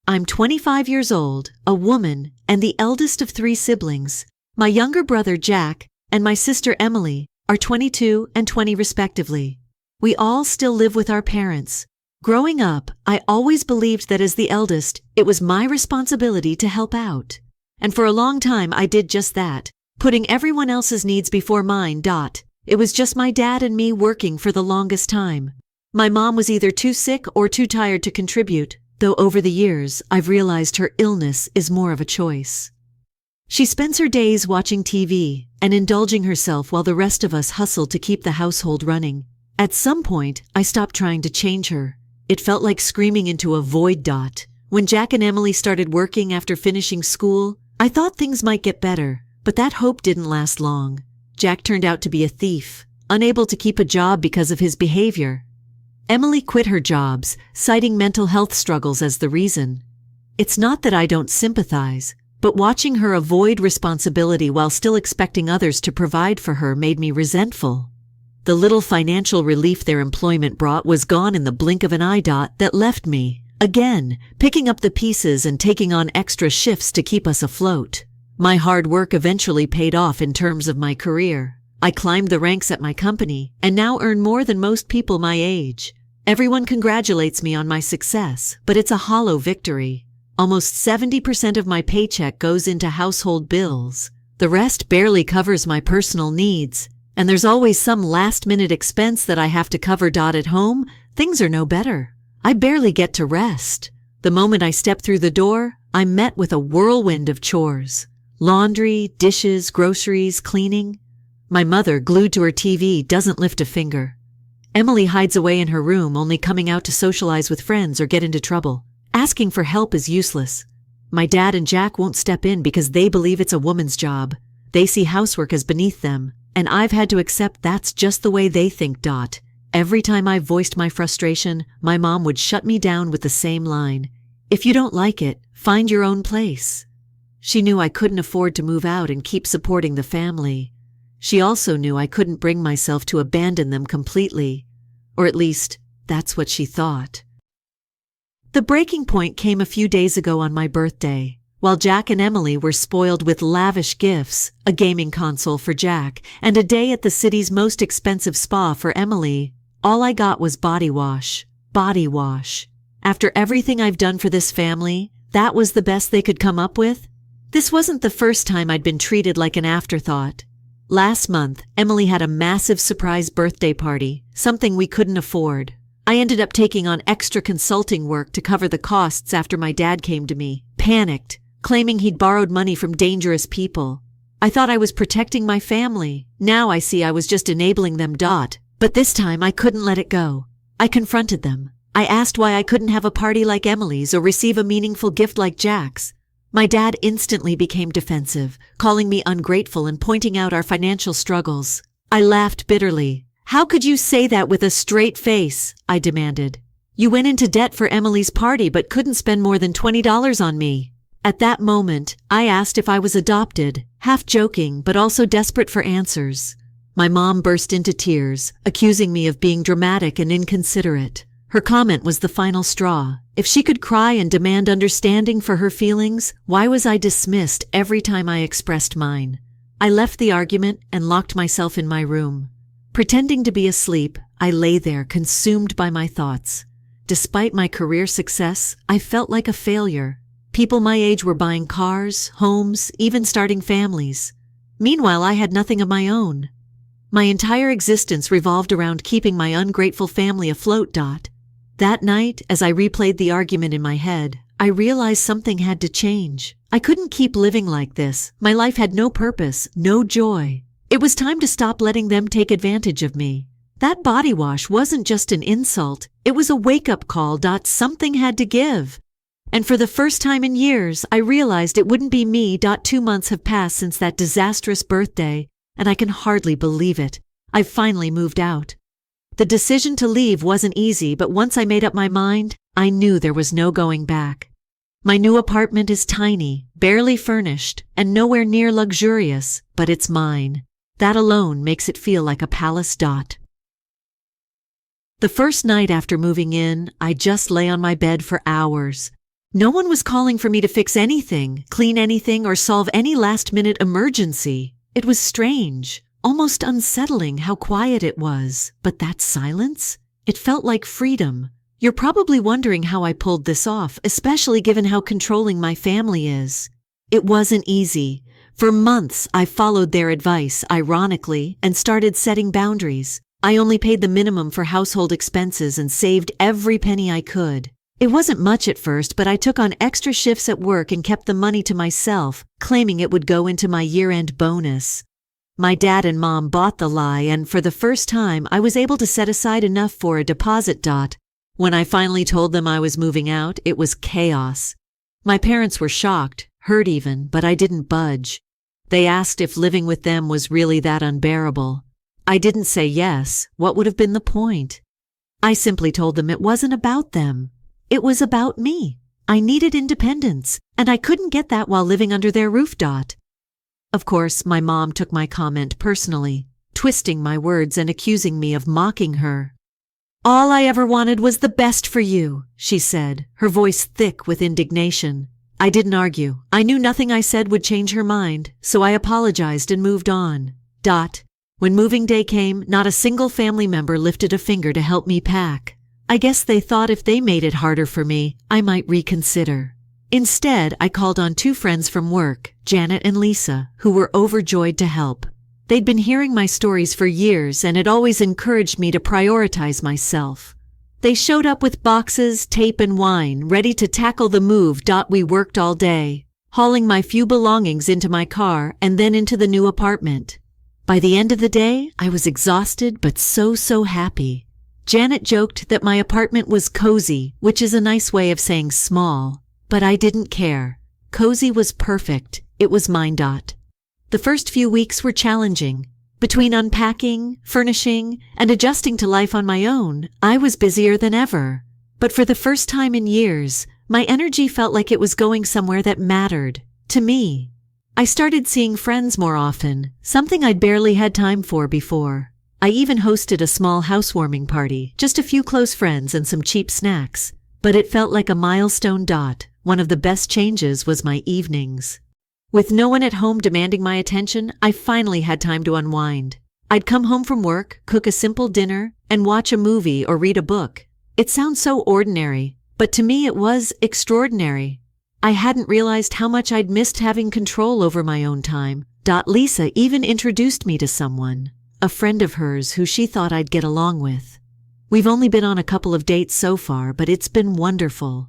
I'm 25 years old, a woman, and the eldest of 3 siblings. My younger brother Jack and my sister Emily are 22 and 20 respectively. We all still live with our parents. Growing up, I always believed that as the eldest, it was my responsibility to help out. And for a long time I did just that, putting everyone else's needs before mine. It was just my dad and me working for the longest time. My mom was either too sick or too tired to contribute, though over the years I've realized her illness is more of a choice. She spends her days watching TV and indulging herself while the rest of us hustle to keep the household running. At some point, I stopped trying to change her. It felt like screaming into a void. When Jack and Emily started working after finishing school, I thought things might get better, but that hope didn't last long. Jack turned out to be a thief, unable to keep a job because of his behavior. Emily quit her jobs, citing mental health struggles as the reason. It's not that I don't sympathize, but watching her avoid responsibility while still expecting others to provide for her made me resentful. The little financial relief their employment brought was gone in the blink of an eye. That left me, again, picking up the pieces and taking on extra shifts to keep us afloat. My hard work eventually paid off in terms of my career. I climbed the ranks at my company and now earn more than most people my age. Everyone congratulates me on my success, but it's a hollow victory. Almost 70% of my paycheck goes into household bills. The rest barely covers my personal needs. And there's always some last-minute expense that I have to cover. At home, things are no better. I barely get to rest. The moment I step through the door, I'm met with a whirlwind of chores. Laundry, dishes, groceries, cleaning. My mother, glued to her TV, doesn't lift a finger. Emily hides away in her room, only coming out to socialize with friends or get into trouble. Asking for help is useless. My dad and Jack won't step in because they believe it's a woman's job. They see housework as beneath them, and I've had to accept that's just the way they think. Every time I voiced my frustration, my mom would shut me down with the same line. If you don't like it, find your own place. She knew I couldn't afford to move out and keep supporting the family. She also knew I couldn't bring myself to abandon them completely. Or at least, that's what she thought. The breaking point came a few days ago on my birthday. While Jack and Emily were spoiled with lavish gifts, a gaming console for Jack, and a day at the city's most expensive spa for Emily, all I got was body wash. Body wash. After everything I've done for this family, that was the best they could come up with? This wasn't the first time I'd been treated like an afterthought. Last month, Emily had a massive surprise birthday party, something we couldn't afford. I ended up taking on extra consulting work to cover the costs after my dad came to me, panicked, claiming he'd borrowed money from dangerous people. I thought I was protecting my family. Now I see I was just enabling them. But this time I couldn't let it go. I confronted them. I asked why I couldn't have a party like Emily's or receive a meaningful gift like Jack's. My dad instantly became defensive, calling me ungrateful and pointing out our financial struggles. I laughed bitterly. How could you say that with a straight face? I demanded. You went into debt for Emily's party but couldn't spend more than $20 on me. At that moment, I asked if I was adopted, half joking but also desperate for answers. My mom burst into tears, accusing me of being dramatic and inconsiderate. Her comment was the final straw. If she could cry and demand understanding for her feelings, why was I dismissed every time I expressed mine? I left the argument and locked myself in my room. Pretending to be asleep, I lay there consumed by my thoughts. Despite my career success, I felt like a failure. People my age were buying cars, homes, even starting families. Meanwhile, I had nothing of my own. My entire existence revolved around keeping my ungrateful family afloat. That night, as I replayed the argument in my head, I realized something had to change. I couldn't keep living like this. My life had no purpose, no joy. It was time to stop letting them take advantage of me. That body wash wasn't just an insult. It was a wake-up call. Something had to give. And for the first time in years, I realized it wouldn't be me. 2 months have passed since that disastrous birthday, and I can hardly believe it. I've finally moved out. The decision to leave wasn't easy, but once I made up my mind, I knew there was no going back. My new apartment is tiny, barely furnished, and nowhere near luxurious, but it's mine. That alone makes it feel like a palace. The first night after moving in, I just lay on my bed for hours. No one was calling for me to fix anything, clean anything, or solve any last-minute emergency. It was strange, almost unsettling how quiet it was. But that silence? It felt like freedom. You're probably wondering how I pulled this off, especially given how controlling my family is. It wasn't easy. For months, I followed their advice, ironically, and started setting boundaries. I only paid the minimum for household expenses and saved every penny I could. It wasn't much at first, but I took on extra shifts at work and kept the money to myself, claiming it would go into my year-end bonus. My dad and mom bought the lie, and for the first time, I was able to set aside enough for a deposit. When I finally told them I was moving out, it was chaos. My parents were shocked, hurt even, but I didn't budge. They asked if living with them was really that unbearable. I didn't say yes. What would have been the point? I simply told them it wasn't about them. It was about me. I needed independence, and I couldn't get that while living under their roof. Of course, my mom took my comment personally, twisting my words and accusing me of mocking her. "All I ever wanted was the best for you," she said, her voice thick with indignation. I didn't argue. I knew nothing I said would change her mind, so I apologized and moved on. When moving day came, not a single family member lifted a finger to help me pack. I guess they thought if they made it harder for me, I might reconsider. Instead, I called on 2 friends from work, Janet and Lisa, who were overjoyed to help. They'd been hearing my stories for years and had always encouraged me to prioritize myself. They showed up with boxes, tape, and wine, ready to tackle the move. We worked all day, hauling my few belongings into my car and then into the new apartment. By the end of the day, I was exhausted but so happy. Janet joked that my apartment was cozy, which is a nice way of saying small. But I didn't care. Cozy was perfect. It was mine. The first few weeks were challenging. Between unpacking, furnishing, and adjusting to life on my own, I was busier than ever. But for the first time in years, my energy felt like it was going somewhere that mattered. To me. I started seeing friends more often, something I'd barely had time for before. I even hosted a small housewarming party, just a few close friends and some cheap snacks. But it felt like a milestone. One of the best changes was my evenings. With no one at home demanding my attention, I finally had time to unwind. I'd come home from work, cook a simple dinner, and watch a movie or read a book. It sounds so ordinary, but to me it was extraordinary. I hadn't realized how much I'd missed having control over my own time. Lisa even introduced me to someone, a friend of hers who she thought I'd get along with. We've only been on a couple of dates so far, but it's been wonderful.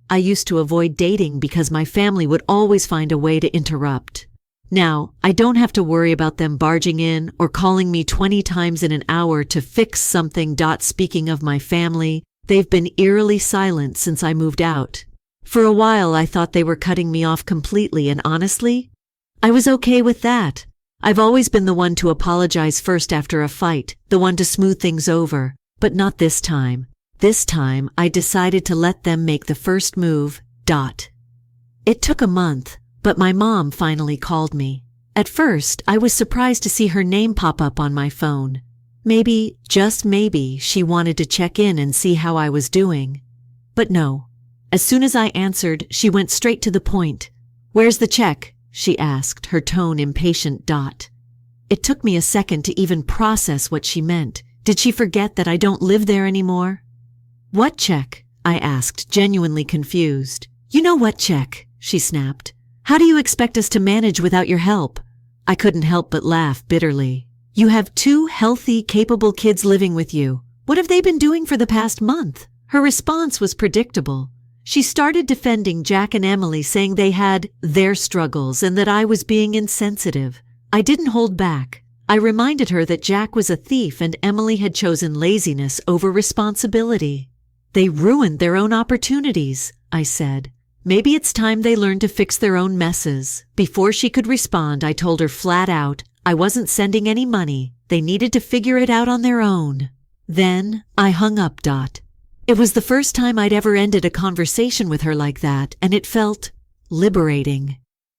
I used to avoid dating because my family would always find a way to interrupt. Now, I don't have to worry about them barging in or calling me 20 times in an hour to fix something. Speaking of my family, they've been eerily silent since I moved out. For a while, I thought they were cutting me off completely, and honestly, I was okay with that. I've always been the one to apologize first after a fight, the one to smooth things over, but not this time. This time, I decided to let them make the first move. It took a month, but my mom finally called me. At first, I was surprised to see her name pop up on my phone. Maybe, just maybe, she wanted to check in and see how I was doing. But no. As soon as I answered, she went straight to the point. "Where's the check?" she asked, her tone impatient. It took me a second to even process what she meant. Did she forget that I don't live there anymore? "What check?" I asked, genuinely confused. "You know what check," she snapped. "How do you expect us to manage without your help?" I couldn't help but laugh bitterly. "You have 2 healthy, capable kids living with you. What have they been doing for the past month?" Her response was predictable. She started defending Jack and Emily, saying they had their struggles and that I was being insensitive. I didn't hold back. I reminded her that Jack was a thief and Emily had chosen laziness over responsibility. "They ruined their own opportunities," I said. "Maybe it's time they learned to fix their own messes." Before she could respond, I told her flat out, I wasn't sending any money. They needed to figure it out on their own. Then I hung up. It was the first time I'd ever ended a conversation with her like that, and it felt liberating.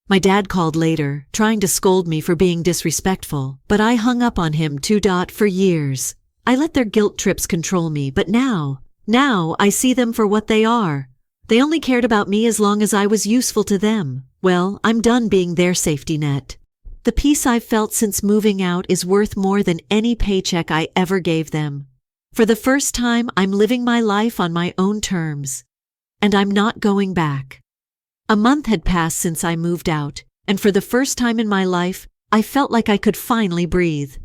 My dad called later, trying to scold me for being disrespectful, but I hung up on him too. For years. I let their guilt trips control me, but now I see them for what they are. They only cared about me as long as I was useful to them. Well, I'm done being their safety net. The peace I've felt since moving out is worth more than any paycheck I ever gave them. For the first time, I'm living my life on my own terms. And I'm not going back. A month had passed since I moved out, and for the first time in my life, I felt like I could finally breathe.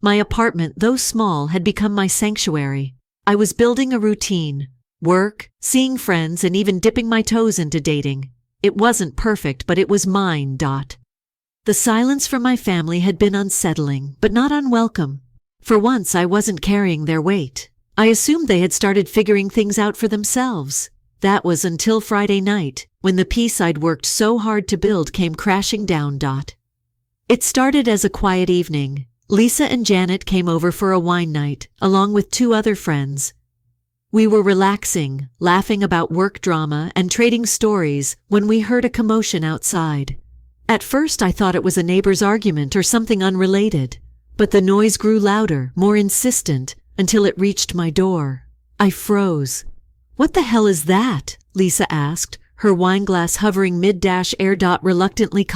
My apartment, though small, had become my sanctuary. I was building a routine. Work, seeing friends, and even dipping my toes into dating. It wasn't perfect, but it was mine. The silence from my family had been unsettling, but not unwelcome. For once, I wasn't carrying their weight. I assumed they had started figuring things out for themselves. That was until Friday night, when the peace I'd worked so hard to build came crashing down. It started as a quiet evening. Lisa and Janet came over for a wine night, along with 2 other friends. We were relaxing, laughing about work drama and trading stories when we heard a commotion outside. At first I thought it was a neighbor's argument or something unrelated, but the noise grew louder, more insistent, until it reached my door. I froze. "What the hell is that?" Lisa asked, her wineglass hovering mid-air. Reluctantly,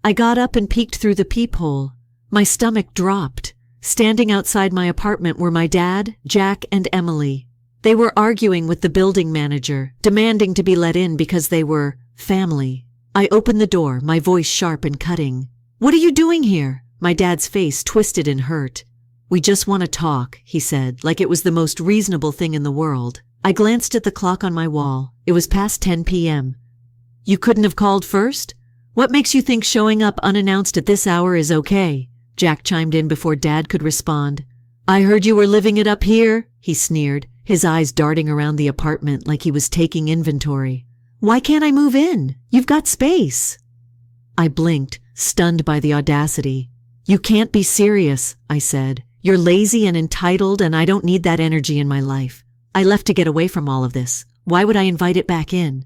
I got up and peeked through the peephole. My stomach dropped. Standing outside my apartment were my dad, Jack, and Emily. They were arguing with the building manager, demanding to be let in because they were family. I opened the door, my voice sharp and cutting. "What are you doing here?" My dad's face twisted in hurt. "We just want to talk," he said, like it was the most reasonable thing in the world. I glanced at the clock on my wall. It was past 10 p.m. "You couldn't have called first? What makes you think showing up unannounced at this hour is okay?" Jack chimed in before Dad could respond. "I heard you were living it up here," he sneered, his eyes darting around the apartment like he was taking inventory. "Why can't I move in? You've got space." I blinked, stunned by the audacity. "You can't be serious," I said. "You're lazy and entitled, and I don't need that energy in my life. I left to get away from all of this. Why would I invite it back in?"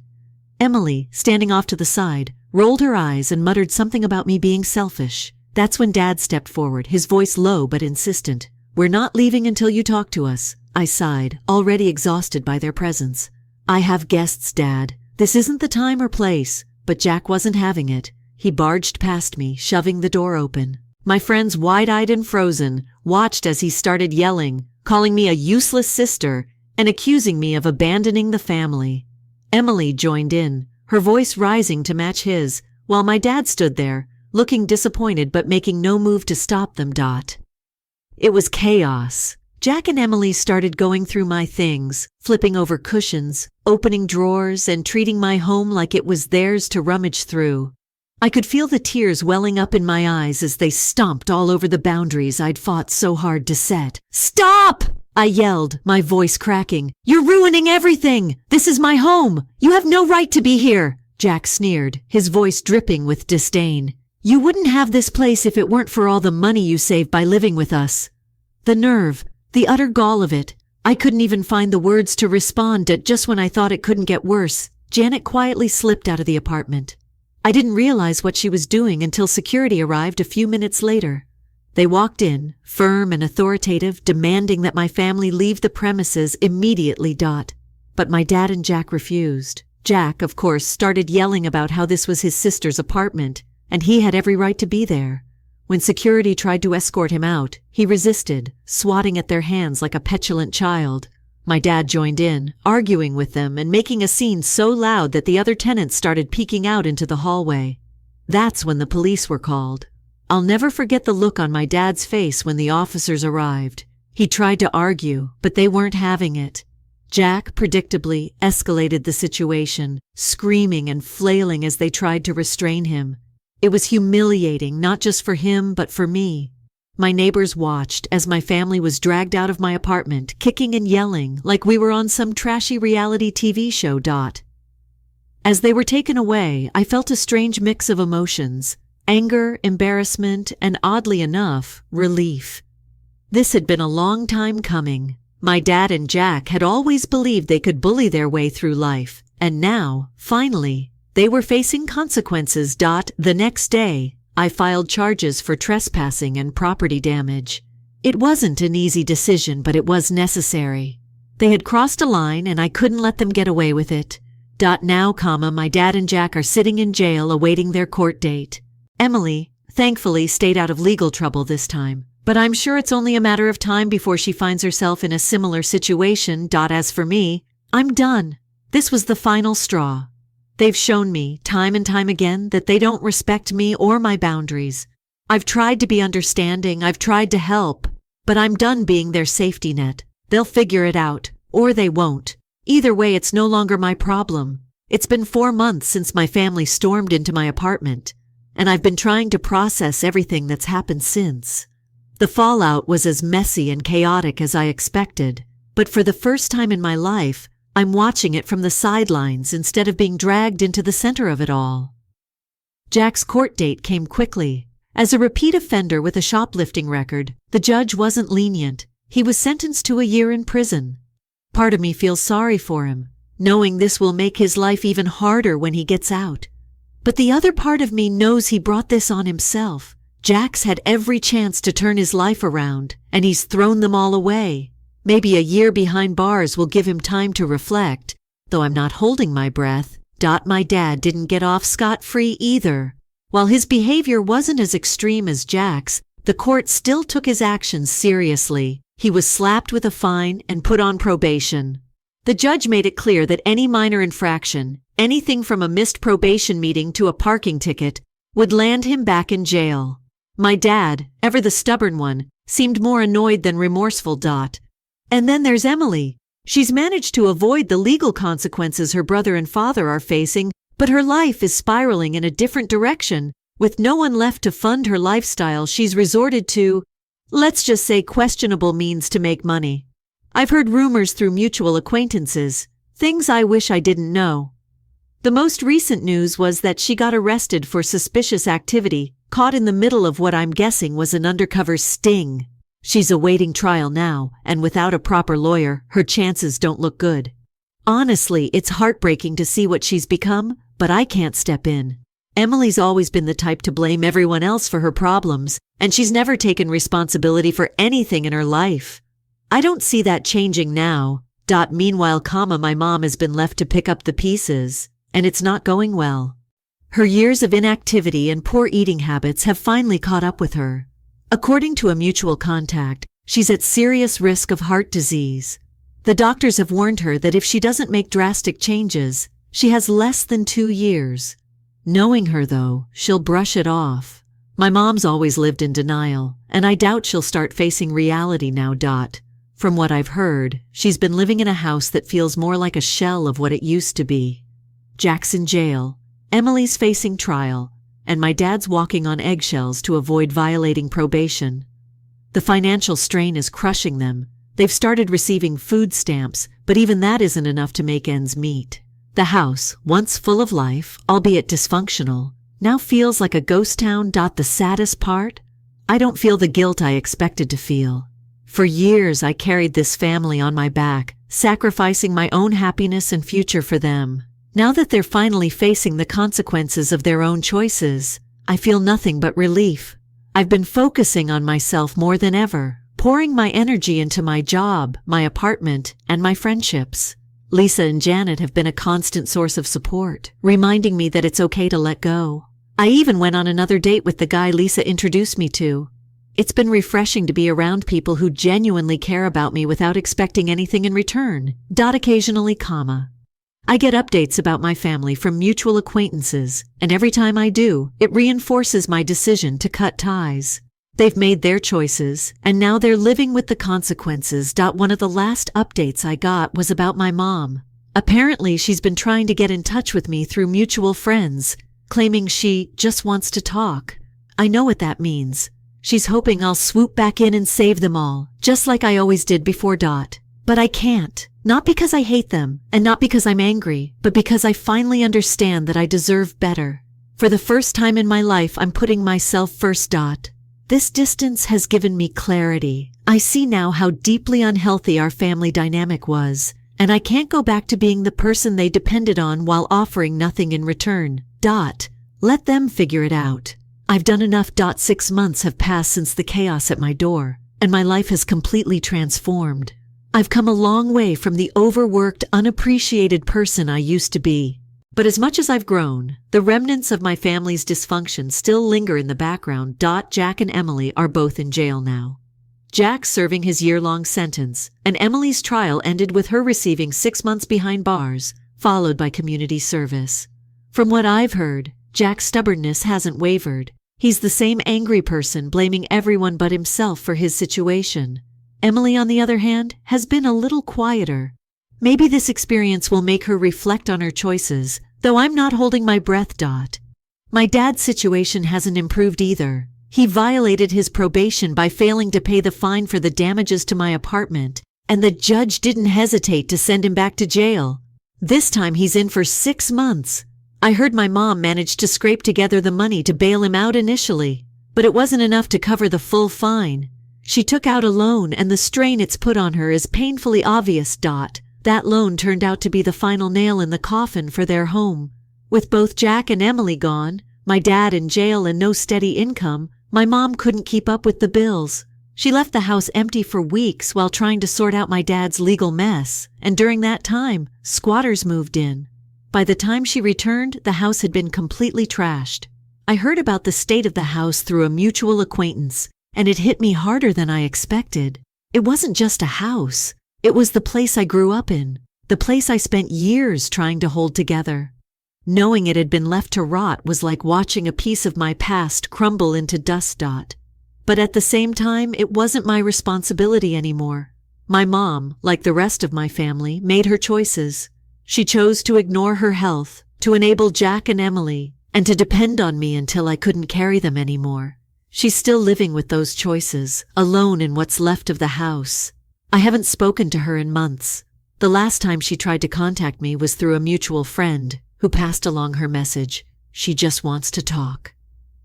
Emily, standing off to the side, rolled her eyes and muttered something about me being selfish. That's when Dad stepped forward, his voice low but insistent. "We're not leaving until you talk to us." I sighed, already exhausted by their presence. "I have guests, Dad. This isn't the time or place." But Jack wasn't having it. He barged past me, shoving the door open. My friends, wide-eyed and frozen, watched as he started yelling, calling me a useless sister, and accusing me of abandoning the family. Emily joined in, her voice rising to match his, while my dad stood there, looking disappointed but making no move to stop them. It was chaos. Jack and Emily started going through my things, flipping over cushions, opening drawers, and treating my home like it was theirs to rummage through. I could feel the tears welling up in my eyes as they stomped all over the boundaries I'd fought so hard to set. "Stop!" I yelled, my voice cracking. "You're ruining everything! This is my home! You have no right to be here!" Jack sneered, his voice dripping with disdain. "You wouldn't have this place if it weren't for all the money you save by living with us." The nerve, the utter gall of it. I couldn't even find the words to respond just when I thought it couldn't get worse. Janet quietly slipped out of the apartment. I didn't realize what she was doing until security arrived a few minutes later. They walked in, firm and authoritative, demanding that my family leave the premises immediately. But my dad and Jack refused. Jack, of course, started yelling about how this was his sister's apartment, and he had every right to be there. When security tried to escort him out, he resisted, swatting at their hands like a petulant child. My dad joined in, arguing with them and making a scene so loud that the other tenants started peeking out into the hallway. That's when the police were called. I'll never forget the look on my dad's face when the officers arrived. He tried to argue, but they weren't having it. Jack, predictably, escalated the situation, screaming and flailing as they tried to restrain him. It was humiliating, not just for him, but for me. My neighbors watched as my family was dragged out of my apartment, kicking and yelling like we were on some trashy reality TV show. As they were taken away, I felt a strange mix of emotions: anger, embarrassment, and oddly enough, relief. This had been a long time coming. My dad and Jack had always believed they could bully their way through life, and now, finally, they were facing consequences. The next day, I filed charges for trespassing and property damage. It wasn't an easy decision, but it was necessary. They had crossed a line and I couldn't let them get away with it. Now, my dad and Jack are sitting in jail awaiting their court date. Emily, thankfully, stayed out of legal trouble this time, but I'm sure it's only a matter of time before she finds herself in a similar situation. As for me, I'm done. This was the final straw. They've shown me, time and time again, that they don't respect me or my boundaries. I've tried to be understanding, I've tried to help, but I'm done being their safety net. They'll figure it out, or they won't. Either way, it's no longer my problem. It's been 4 months since my family stormed into my apartment, and I've been trying to process everything that's happened since. The fallout was as messy and chaotic as I expected, but for the first time in my life, I'm watching it from the sidelines instead of being dragged into the center of it all. Jack's court date came quickly. As a repeat offender with a shoplifting record, the judge wasn't lenient. He was sentenced to a year in prison. Part of me feels sorry for him, knowing this will make his life even harder when he gets out. But the other part of me knows he brought this on himself. Jack's had every chance to turn his life around, and he's thrown them all away. Maybe a year behind bars will give him time to reflect, though I'm not holding my breath. My dad didn't get off scot-free either. While his behavior wasn't as extreme as Jack's, the court still took his actions seriously. He was slapped with a fine and put on probation. The judge made it clear that any minor infraction, anything from a missed probation meeting to a parking ticket, would land him back in jail. My dad, ever the stubborn one, seemed more annoyed than remorseful. And then there's Emily. She's managed to avoid the legal consequences her brother and father are facing, but her life is spiraling in a different direction. With no one left to fund her lifestyle, she's resorted to, let's just say, questionable means to make money. I've heard rumors through mutual acquaintances, things I wish I didn't know. The most recent news was that she got arrested for suspicious activity, caught in the middle of what I'm guessing was an undercover sting. She's awaiting trial now, and without a proper lawyer, her chances don't look good. Honestly, it's heartbreaking to see what she's become, but I can't step in. Emily's always been the type to blame everyone else for her problems, and she's never taken responsibility for anything in her life. I don't see that changing now. Meanwhile, my mom has been left to pick up the pieces, and it's not going well. Her years of inactivity and poor eating habits have finally caught up with her. According to a mutual contact, she's at serious risk of heart disease. The doctors have warned her that if she doesn't make drastic changes, she has less than 2 years. Knowing her, though, she'll brush it off. My mom's always lived in denial, and I doubt she'll start facing reality now. From what I've heard, she's been living in a house that feels more like a shell of what it used to be. Jack's in jail, Emily's facing trial, and my dad's walking on eggshells to avoid violating probation. The financial strain is crushing them. They've started receiving food stamps, but even that isn't enough to make ends meet. The house, once full of life, albeit dysfunctional, now feels like a ghost town. The saddest part? I don't feel the guilt I expected to feel. For years I carried this family on my back, sacrificing my own happiness and future for them. Now that they're finally facing the consequences of their own choices, I feel nothing but relief. I've been focusing on myself more than ever, pouring my energy into my job, my apartment, and my friendships. Lisa and Janet have been a constant source of support, reminding me that it's okay to let go. I even went on another date with the guy Lisa introduced me to. It's been refreshing to be around people who genuinely care about me without expecting anything in return. Occasionally, I get updates about my family from mutual acquaintances, and every time I do, it reinforces my decision to cut ties. They've made their choices, and now they're living with the consequences. One of the last updates I got was about my mom. Apparently, she's been trying to get in touch with me through mutual friends, claiming she just wants to talk. I know what that means. She's hoping I'll swoop back in and save them all, just like I always did before. But I can't. Not because I hate them, and not because I'm angry, but because I finally understand that I deserve better. For the first time in my life, I'm putting myself first. This distance has given me clarity. I see now how deeply unhealthy our family dynamic was, and I can't go back to being the person they depended on while offering nothing in return. Let them figure it out. I've done enough. 6 months have passed since the chaos at my door, and my life has completely transformed. I've come a long way from the overworked, unappreciated person I used to be. But as much as I've grown, the remnants of my family's dysfunction still linger in the background. Jack and Emily are both in jail now. Jack serving his year-long sentence, and Emily's trial ended with her receiving 6 months behind bars, followed by community service. From what I've heard, Jack's stubbornness hasn't wavered. He's the same angry person blaming everyone but himself for his situation. Emily, on the other hand, has been a little quieter. Maybe this experience will make her reflect on her choices, though I'm not holding my breath. My dad's situation hasn't improved either. He violated his probation by failing to pay the fine for the damages to my apartment, and the judge didn't hesitate to send him back to jail. This time he's in for 6 months. I heard my mom managed to scrape together the money to bail him out initially, but it wasn't enough to cover the full fine. She took out a loan, and the strain it's put on her is painfully obvious. That loan turned out to be the final nail in the coffin for their home. With both Jack and Emily gone, my dad in jail and no steady income, my mom couldn't keep up with the bills. She left the house empty for weeks while trying to sort out my dad's legal mess, and during that time, squatters moved in. By the time she returned, the house had been completely trashed. I heard about the state of the house through a mutual acquaintance, and it hit me harder than I expected. It wasn't just a house. It was the place I grew up in, the place I spent years trying to hold together. Knowing it had been left to rot was like watching a piece of my past crumble into dust. But at the same time, it wasn't my responsibility anymore. My mom, like the rest of my family, made her choices. She chose to ignore her health, to enable Jack and Emily, and to depend on me until I couldn't carry them anymore. She's still living with those choices, alone in what's left of the house. I haven't spoken to her in months. The last time she tried to contact me was through a mutual friend who passed along her message. She just wants to talk.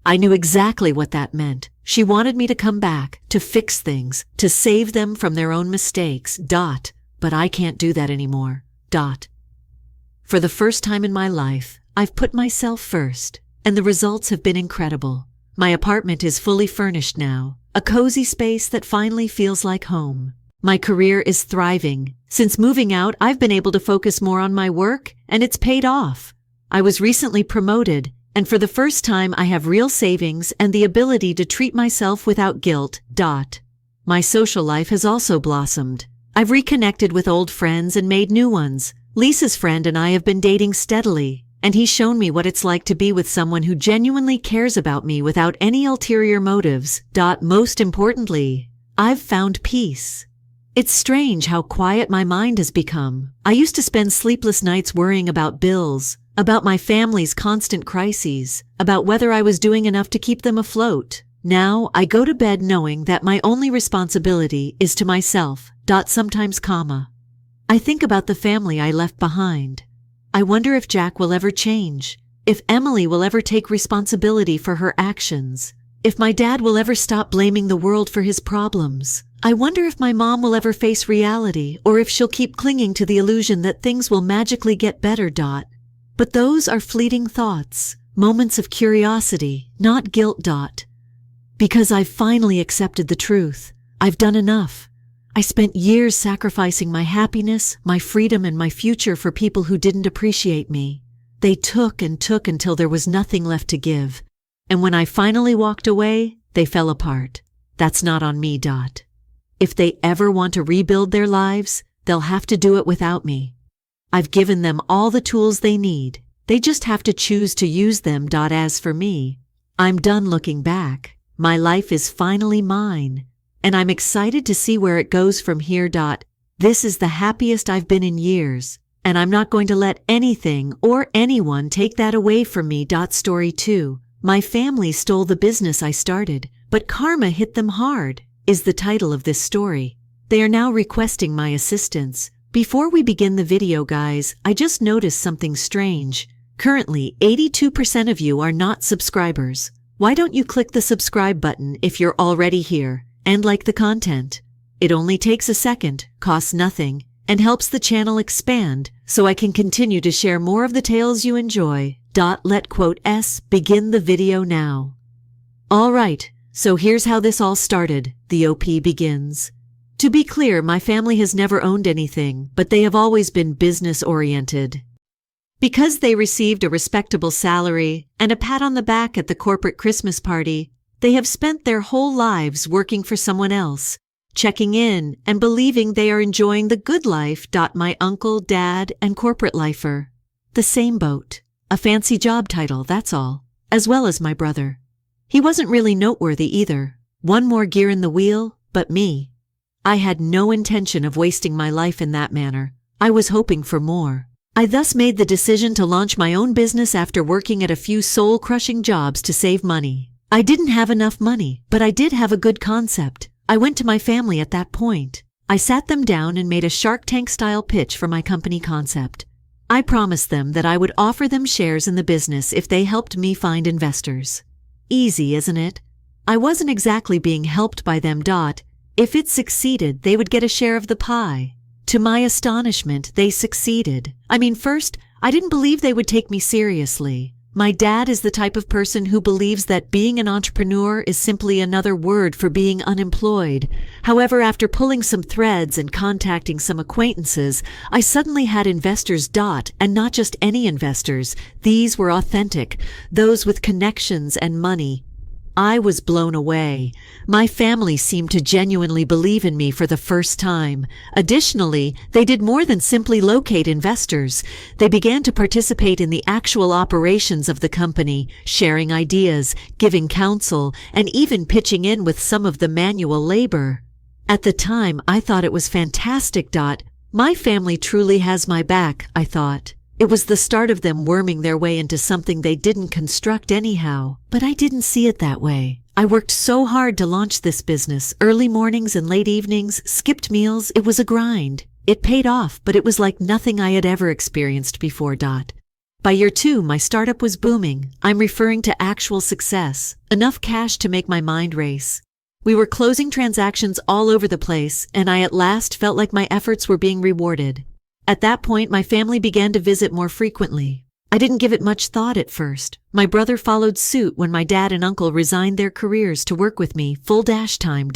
I knew exactly what that meant. She wanted me to come back, to fix things, to save them from their own mistakes. But I can't do that anymore. For the first time in my life, I've put myself first, and the results have been incredible. My apartment is fully furnished now, a cozy space that finally feels like home. My career is thriving. Since moving out, I've been able to focus more on my work, and it's paid off. I was recently promoted, and for the first time I have real savings and the ability to treat myself without guilt. My social life has also blossomed. I've reconnected with old friends and made new ones. Lisa's friend and I have been dating steadily, and he's shown me what it's like to be with someone who genuinely cares about me without any ulterior motives. Most importantly, I've found peace. It's strange how quiet my mind has become. I used to spend sleepless nights worrying about bills, about my family's constant crises, about whether I was doing enough to keep them afloat. Now, I go to bed knowing that my only responsibility is to myself. Sometimes, I think about the family I left behind. I wonder if Jack will ever change, if Emily will ever take responsibility for her actions, if my dad will ever stop blaming the world for his problems. I wonder if my mom will ever face reality, or if she'll keep clinging to the illusion that things will magically get better. But those are fleeting thoughts, moments of curiosity, not guilt. Because I've finally accepted the truth. I've done enough. I spent years sacrificing my happiness, my freedom, and my future for people who didn't appreciate me. They took and took until there was nothing left to give. And when I finally walked away, they fell apart. That's not on me. If they ever want to rebuild their lives, they'll have to do it without me. I've given them all the tools they need. They just have to choose to use them. As for me, I'm done looking back. My life is finally mine, and I'm excited to see where it goes from here. This is the happiest I've been in years, and I'm not going to let anything or anyone take that away from me. Story 2. My family stole the business I started, but karma hit them hard, is the title of this story. They are now requesting my assistance. Before we begin the video, guys, I just noticed something strange. Currently, 82% of you are not subscribers. Why don't you click the subscribe button if you're already here and like the content? It only takes a second, costs nothing, and helps the channel expand so I can continue to share more of the tales you enjoy. Let S begin the video now. Alright, so here's how this all started. The OP begins. To be clear, my family has never owned anything, but they have always been business-oriented. Because they received a respectable salary and a pat on the back at the corporate Christmas party, they have spent their whole lives working for someone else, checking in and believing they are enjoying the good life. My uncle, dad, and corporate lifer. The same boat. A fancy job title, that's all. As well as my brother. He wasn't really noteworthy either. One more gear in the wheel, but me. I had no intention of wasting my life in that manner. I was hoping for more. I thus made the decision to launch my own business after working at a few soul-crushing jobs to save money. I didn't have enough money, but I did have a good concept. I went to my family at that point. I sat them down and made a Shark Tank-style pitch for my company concept. I promised them that I would offer them shares in the business if they helped me find investors. Easy, isn't it? I wasn't exactly being helped by them. If it succeeded, they would get a share of the pie. To my astonishment, they succeeded. First, I didn't believe they would take me seriously. My dad is the type of person who believes that being an entrepreneur is simply another word for being unemployed. However, after pulling some threads and contacting some acquaintances, I suddenly had investors. And not just any investors. These were authentic, those with connections and money. I was blown away. My family seemed to genuinely believe in me for the first time. Additionally, they did more than simply locate investors. They began to participate in the actual operations of the company, sharing ideas, giving counsel, and even pitching in with some of the manual labor. At the time, I thought it was fantastic. My family truly has my back, I thought. It was the start of them worming their way into something they didn't construct anyhow. But I didn't see it that way. I worked so hard to launch this business. Early mornings and late evenings, skipped meals. It was a grind. It paid off, but it was like nothing I had ever experienced before. By year 2, my startup was booming. I'm referring to actual success. Enough cash to make my mind race. We were closing transactions all over the place, and I at last felt like my efforts were being rewarded. At that point, my family began to visit more frequently. I didn't give it much thought at first. My brother followed suit when my dad and uncle resigned their careers to work with me full time.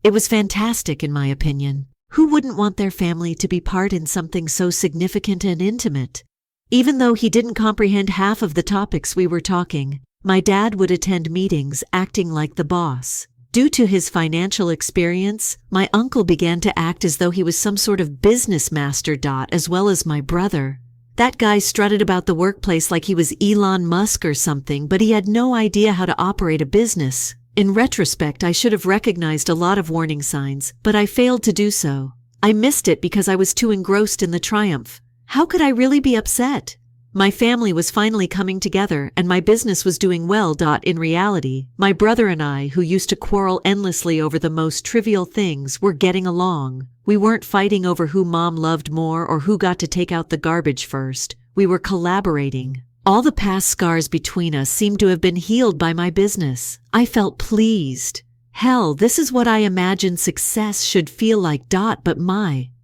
It was fantastic, in my opinion. Who wouldn't want their family to be part in something so significant and intimate? Even though he didn't comprehend half of the topics we were talking, my dad would attend meetings acting like the boss. Due to his financial experience, my uncle began to act as though he was some sort of business master. As well as my brother. That guy strutted about the workplace like he was Elon Musk or something, but he had no idea how to operate a business. In retrospect, I should have recognized a lot of warning signs, but I failed to do so. I missed it because I was too engrossed in the triumph. How could I really be upset? My family was finally coming together, and my business was doing well. In reality, my brother and I, who used to quarrel endlessly over the most trivial things, were getting along. We weren't fighting over who mom loved more or who got to take out the garbage first. We were collaborating. All the past scars between us seemed to have been healed by my business. I felt pleased. Hell, this is what I imagined success should feel like. But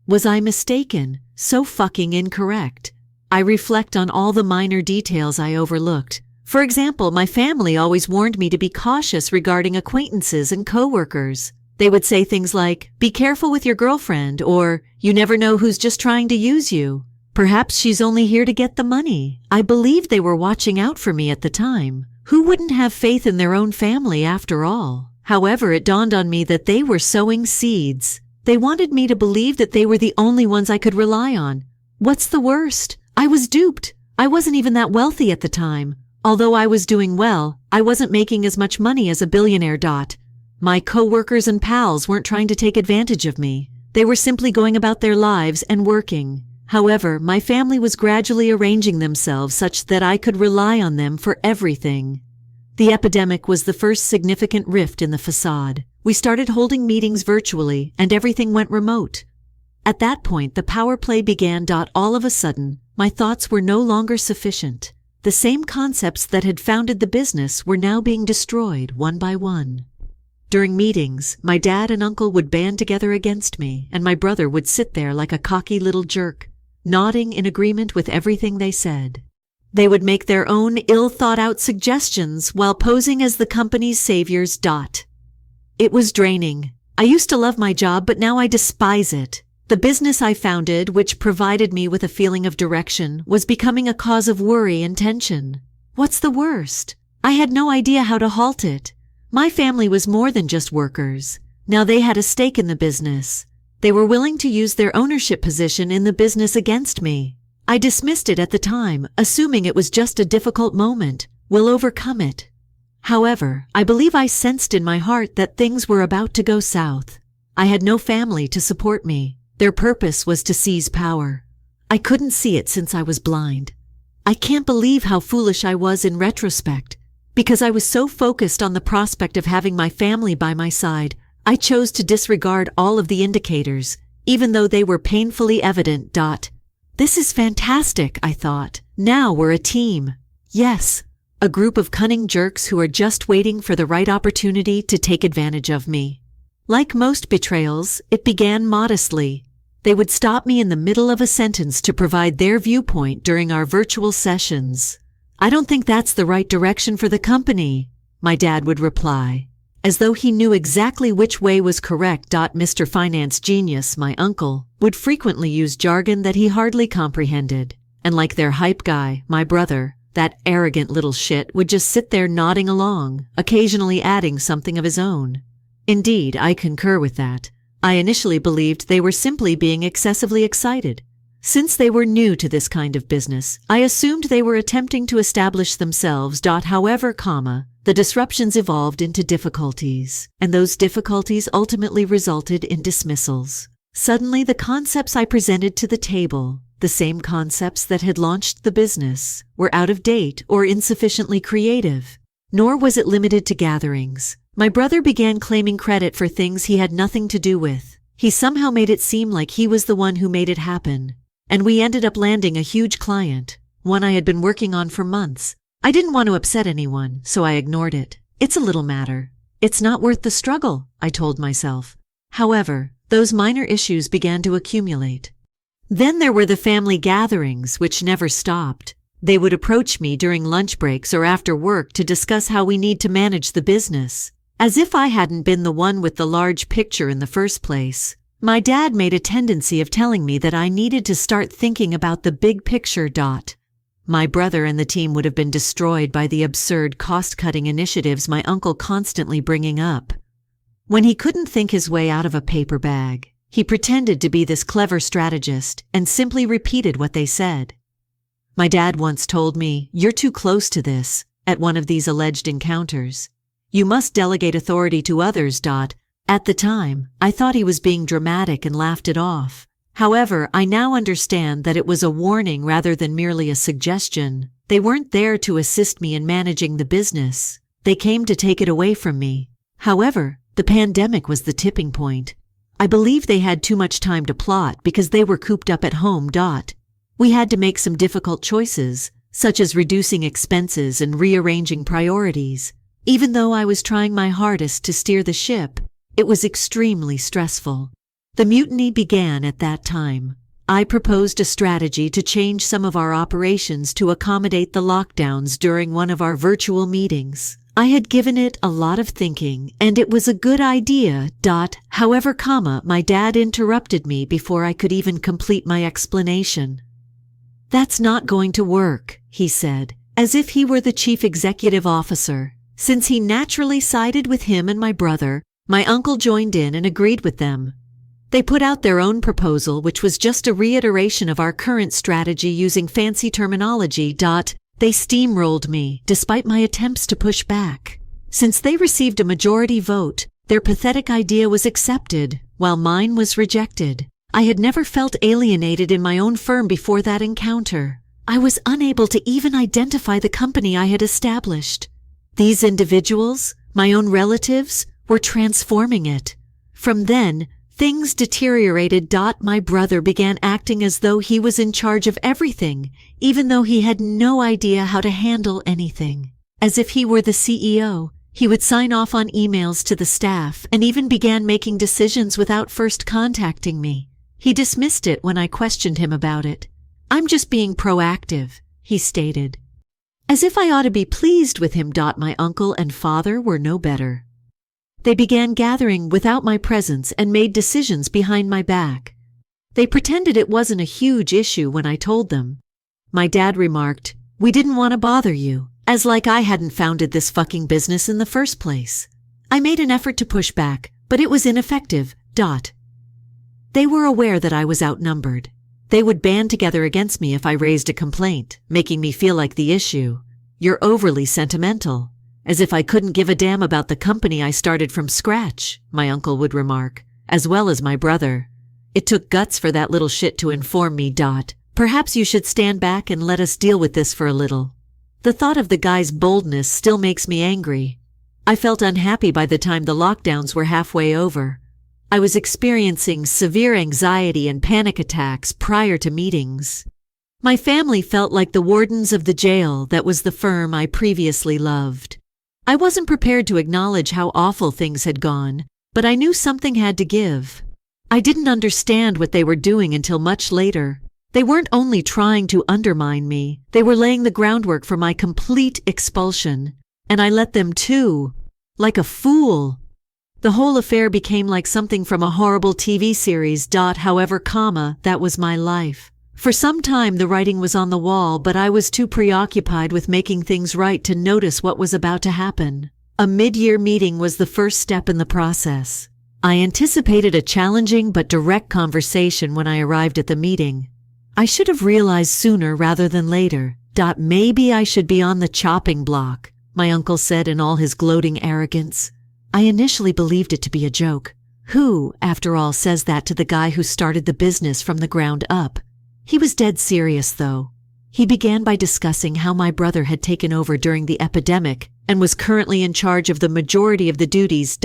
was I mistaken? So fucking incorrect. I reflect on all the minor details I overlooked. For example, my family always warned me to be cautious regarding acquaintances and coworkers. They would say things like, "Be careful with your girlfriend," or "You never know who's just trying to use you. Perhaps she's only here to get the money." I believed they were watching out for me at the time. Who wouldn't have faith in their own family after all? However, it dawned on me that they were sowing seeds. They wanted me to believe that they were the only ones I could rely on. What's the worst? I was duped. I wasn't even that wealthy at the time. Although I was doing well, I wasn't making as much money as a billionaire. My coworkers and pals weren't trying to take advantage of me. They were simply going about their lives and working. However, my family was gradually arranging themselves such that I could rely on them for everything. The epidemic was the first significant rift in the facade. We started holding meetings virtually, and everything went remote. At that point, the power play began. All of a sudden, my thoughts were no longer sufficient. The same concepts that had founded the business were now being destroyed one by one. During meetings, my dad and uncle would band together against me, and my brother would sit there like a cocky little jerk, nodding in agreement with everything they said. They would make their own ill-thought-out suggestions while posing as the company's saviors. It was draining. I used to love my job, but now I despise it. The business I founded, which provided me with a feeling of direction, was becoming a cause of worry and tension. What's the worst? I had no idea how to halt it. My family was more than just workers. Now they had a stake in the business. They were willing to use their ownership position in the business against me. I dismissed it at the time, assuming it was just a difficult moment. We'll overcome it. However, I believe I sensed in my heart that things were about to go south. I had no family to support me. Their purpose was to seize power. I couldn't see it since I was blind. I can't believe how foolish I was in retrospect. Because I was so focused on the prospect of having my family by my side, I chose to disregard all of the indicators, even though they were painfully evident. This is fantastic, I thought. Now we're a team. Yes, a group of cunning jerks who are just waiting for the right opportunity to take advantage of me. Like most betrayals, it began modestly. They would stop me in the middle of a sentence to provide their viewpoint during our virtual sessions. I don't think that's the right direction for the company, my dad would reply, as though he knew exactly which way was correct. Mr. Finance Genius, my uncle, would frequently use jargon that he hardly comprehended. And like their hype guy, my brother, that arrogant little shit would just sit there nodding along, occasionally adding something of his own. Indeed, I concur with that. I initially believed they were simply being excessively excited. Since they were new to this kind of business, I assumed they were attempting to establish themselves. However, the disruptions evolved into difficulties, and those difficulties ultimately resulted in dismissals. Suddenly, the concepts I presented to the table, the same concepts that had launched the business, were out of date or insufficiently creative. Nor was it limited to gatherings. My brother began claiming credit for things he had nothing to do with. He somehow made it seem like he was the one who made it happen. And we ended up landing a huge client, one I had been working on for months. I didn't want to upset anyone, so I ignored it. It's a little matter. It's not worth the struggle, I told myself. However, those minor issues began to accumulate. Then there were the family gatherings, which never stopped. They would approach me during lunch breaks or after work to discuss how we need to manage the business. As if I hadn't been the one with the large picture in the first place. My dad made a tendency of telling me that I needed to start thinking about the big picture. My brother and the team would have been destroyed by the absurd cost-cutting initiatives my uncle constantly bringing up. When he couldn't think his way out of a paper bag, he pretended to be this clever strategist and simply repeated what they said. My dad once told me, "You're too close to this," at one of these alleged encounters. You must delegate authority to others. At the time, I thought he was being dramatic and laughed it off. However, I now understand that it was a warning rather than merely a suggestion. They weren't there to assist me in managing the business. They came to take it away from me. However, the pandemic was the tipping point. I believe they had too much time to plot because they were cooped up at home. We had to make some difficult choices, such as reducing expenses and rearranging priorities. Even though I was trying my hardest to steer the ship, it was extremely stressful. The mutiny began at that time. I proposed a strategy to change some of our operations to accommodate the lockdowns during one of our virtual meetings. I had given it a lot of thinking, and it was a good idea. However, my dad interrupted me before I could even complete my explanation. "That's not going to work," he said, as if he were the chief executive officer. Since he naturally sided with him and my brother, my uncle joined in and agreed with them. They put out their own proposal, which was just a reiteration of our current strategy using fancy terminology. They steamrolled me, despite my attempts to push back. Since they received a majority vote, their pathetic idea was accepted, while mine was rejected. I had never felt alienated in my own firm before that encounter. I was unable to even identify the company I had established. These individuals, my own relatives, were transforming it. From then, things deteriorated. My brother began acting as though he was in charge of everything, even though he had no idea how to handle anything. As if he were the CEO, he would sign off on emails to the staff and even began making decisions without first contacting me. He dismissed it when I questioned him about it. "I'm just being proactive," he stated. As if I ought to be pleased with him. My uncle and father were no better. They began gathering without my presence and made decisions behind my back. They pretended it wasn't a huge issue when I told them. My dad remarked, "We didn't want to bother you," as like I hadn't founded this fucking business in the first place. I made an effort to push back, but it was ineffective. They were aware that I was outnumbered. They would band together against me if I raised a complaint, making me feel like the issue. "You're overly sentimental." As if I couldn't give a damn about the company I started from scratch, my uncle would remark, as well as my brother. "It took guts for that little shit to inform me. Perhaps you should stand back and let us deal with this for a little." The thought of the guy's boldness still makes me angry. I felt unhappy by the time the lockdowns were halfway over. I was experiencing severe anxiety and panic attacks prior to meetings. My family felt like the wardens of the jail that was the firm I previously loved. I wasn't prepared to acknowledge how awful things had gone, but I knew something had to give. I didn't understand what they were doing until much later. They weren't only trying to undermine me, they were laying the groundwork for my complete expulsion. And I let them too. Like a fool. The whole affair became like something from a horrible TV series. However, that was my life. For some time the writing was on the wall, but I was too preoccupied with making things right to notice what was about to happen. A mid-year meeting was the first step in the process. I anticipated a challenging but direct conversation when I arrived at the meeting. I should have realized sooner rather than later. Maybe I should be on the chopping block, my uncle said in all his gloating arrogance. I initially believed it to be a joke. Who, after all, says that to the guy who started the business from the ground up? He was dead serious, though. He began by discussing how my brother had taken over during the epidemic and was currently in charge of the majority of the duties.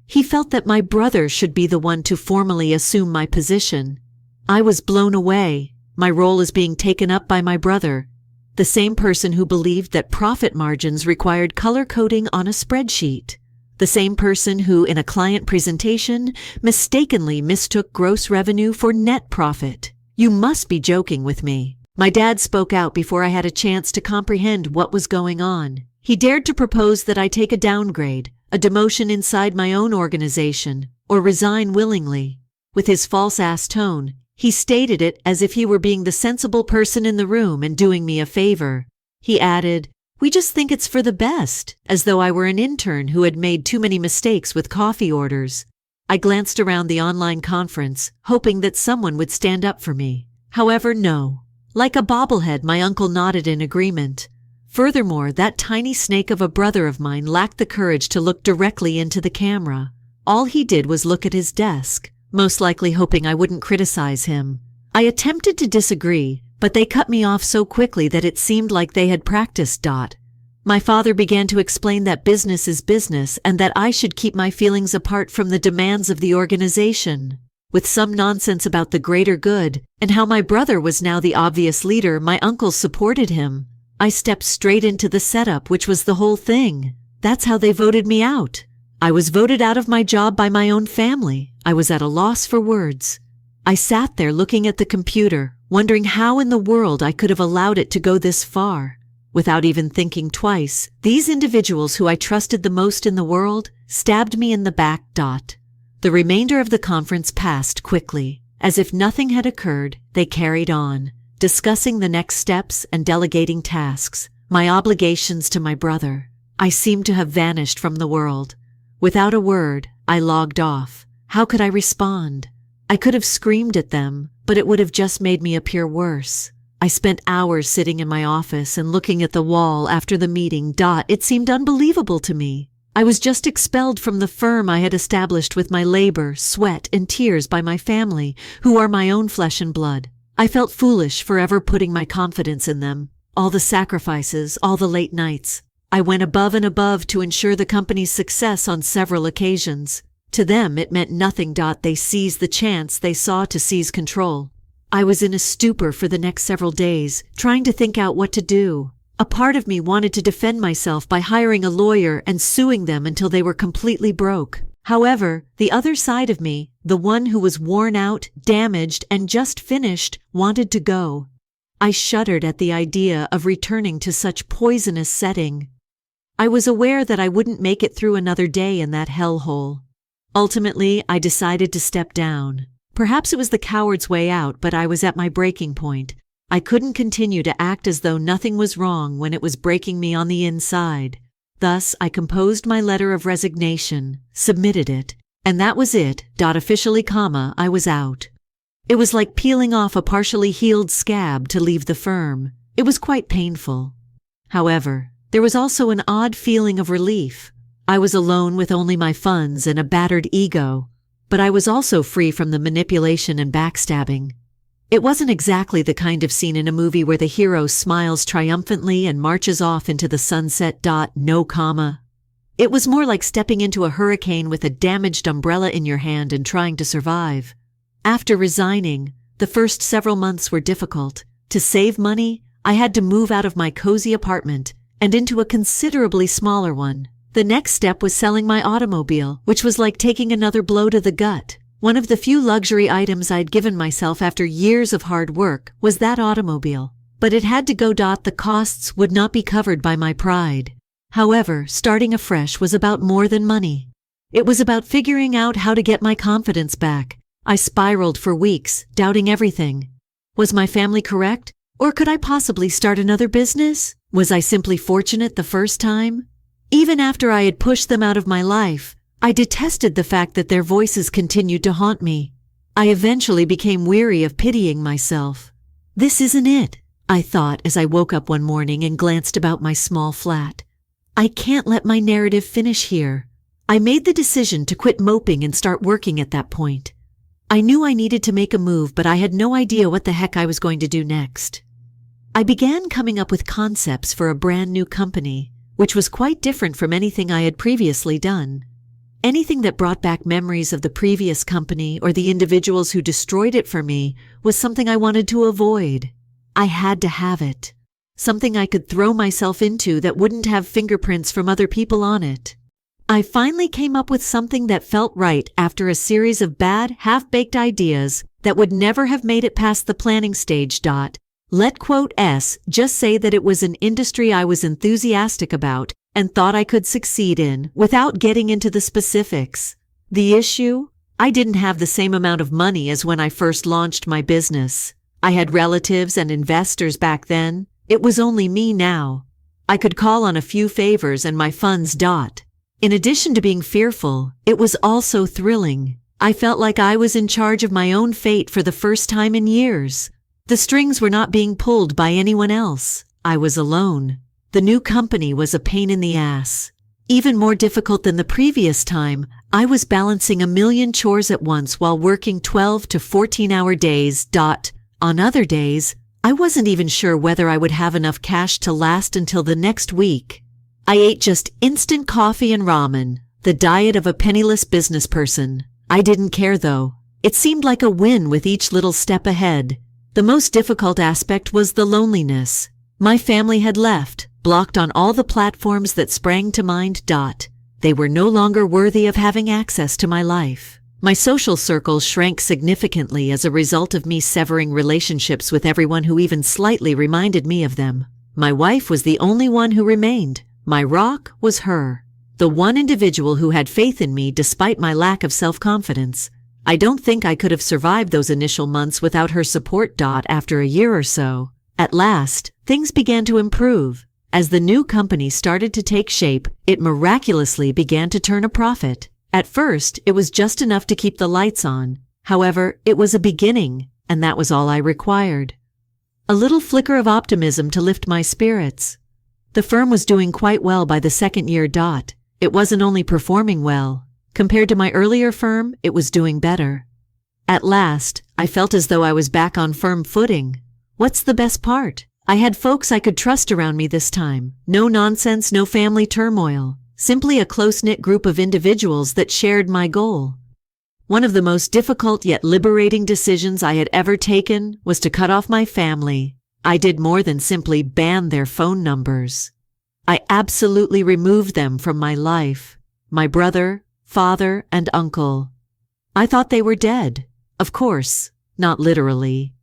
He felt that my brother should be the one to formally assume my position. I was blown away. My role is being taken up by my brother, the same person who believed that profit margins required color coding on a spreadsheet. The same person who, in a client presentation, mistakenly mistook gross revenue for net profit. You must be joking with me. My dad spoke out before I had a chance to comprehend what was going on. He dared to propose that I take a downgrade, a demotion inside my own organization, or resign willingly. With his false-ass tone, he stated it as if he were being the sensible person in the room and doing me a favor. He added, "We just think it's for the best," as though I were an intern who had made too many mistakes with coffee orders. I glanced around the online conference, hoping that someone would stand up for me. However, no. Like a bobblehead, my uncle nodded in agreement. Furthermore, that tiny snake of a brother of mine lacked the courage to look directly into the camera. All he did was look at his desk, most likely hoping I wouldn't criticize him. I attempted to disagree, but they cut me off so quickly that it seemed like they had practiced. My father began to explain that business is business and that I should keep my feelings apart from the demands of the organization. With some nonsense about the greater good and how my brother was now the obvious leader, my uncle supported him. I stepped straight into the setup, which was the whole thing. That's how they voted me out. I was voted out of my job by my own family. I was at a loss for words. I sat there looking at the computer, wondering how in the world I could have allowed it to go this far. Without even thinking twice, these individuals who I trusted the most in the world stabbed me in the back. The remainder of the conference passed quickly. As if nothing had occurred, they carried on, discussing the next steps and delegating tasks, my obligations to my brother. I seemed to have vanished from the world. Without a word, I logged off. How could I respond? I could have screamed at them, but it would have just made me appear worse. I spent hours sitting in my office and looking at the wall after the meeting. It seemed unbelievable to me. I was just expelled from the firm I had established with my labor, sweat, and tears by my family, who are my own flesh and blood. I felt foolish for ever putting my confidence in them. All the sacrifices, all the late nights. I went above and above to ensure the company's success on several occasions. To them, it meant nothing. They seized the chance they saw to seize control. I was in a stupor for the next several days, trying to think out what to do. A part of me wanted to defend myself by hiring a lawyer and suing them until they were completely broke. However, the other side of me, the one who was worn out, damaged, and just finished, wanted to go. I shuddered at the idea of returning to such poisonous setting. I was aware that I wouldn't make it through another day in that hellhole. Ultimately, I decided to step down. Perhaps it was the coward's way out, but I was at my breaking point. I couldn't continue to act as though nothing was wrong when it was breaking me on the inside. Thus, I composed my letter of resignation, submitted it, and that was it. Officially, I was out. It was like peeling off a partially healed scab to leave the firm. It was quite painful. However, there was also an odd feeling of relief. I was alone with only my funds and a battered ego, but I was also free from the manipulation and backstabbing. It wasn't exactly the kind of scene in a movie where the hero smiles triumphantly and marches off into the sunset. No comma. It was more like stepping into a hurricane with a damaged umbrella in your hand and trying to survive. After resigning, the first several months were difficult. To save money, I had to move out of my cozy apartment and into a considerably smaller one. The next step was selling my automobile, which was like taking another blow to the gut. One of the few luxury items I'd given myself after years of hard work was that automobile. But it had to go. The costs would not be covered by my pride. However, starting afresh was about more than money. It was about figuring out how to get my confidence back. I spiraled for weeks, doubting everything. Was my family correct? Or could I possibly start another business? Was I simply fortunate the first time? Even after I had pushed them out of my life, I detested the fact that their voices continued to haunt me. I eventually became weary of pitying myself. This isn't it, I thought as I woke up one morning and glanced about my small flat. I can't let my narrative finish here. I made the decision to quit moping and start working at that point. I knew I needed to make a move, but I had no idea what the heck I was going to do next. I began coming up with concepts for a brand new company, which was quite different from anything I had previously done. Anything that brought back memories of the previous company or the individuals who destroyed it for me was something I wanted to avoid. I had to have it. Something I could throw myself into that wouldn't have fingerprints from other people on it. I finally came up with something that felt right after a series of bad, half-baked ideas that would never have made it past the planning stage. Let just say that it was an industry I was enthusiastic about and thought I could succeed in without getting into the specifics. The issue? I didn't have the same amount of money as when I first launched my business. I had relatives and investors back then. It was only me now. I could call on a few favors and my funds. In addition to being fearful, it was also thrilling. I felt like I was in charge of my own fate for the first time in years. The strings were not being pulled by anyone else. I was alone. The new company was a pain in the ass. Even more difficult than the previous time, I was balancing a million chores at once while working 12 to 14-hour days. On other days, I wasn't even sure whether I would have enough cash to last until the next week. I ate just instant coffee and ramen, the diet of a penniless business person. I didn't care though. It seemed like a win with each little step ahead. The most difficult aspect was the loneliness. My family had left, blocked on all the platforms that sprang to mind. They were no longer worthy of having access to my life. My social circle shrank significantly as a result of me severing relationships with everyone who even slightly reminded me of them. My wife was the only one who remained. My rock was her, the one individual who had faith in me despite my lack of self-confidence. I don't think I could have survived those initial months without her support. After a year or so, at last, things began to improve. As the new company started to take shape, it miraculously began to turn a profit. At first, it was just enough to keep the lights on. However, it was a beginning, and that was all I required. A little flicker of optimism to lift my spirits. The firm was doing quite well by the second year. It wasn't only performing well. Compared to my earlier firm, it was doing better. At last, I felt as though I was back on firm footing. What's the best part? I had folks I could trust around me this time. No nonsense, no family turmoil. Simply a close-knit group of individuals that shared my goal. One of the most difficult yet liberating decisions I had ever taken was to cut off my family. I did more than simply ban their phone numbers. I absolutely removed them from my life. My brother, father, and uncle. I thought they were dead. Of course, not literally.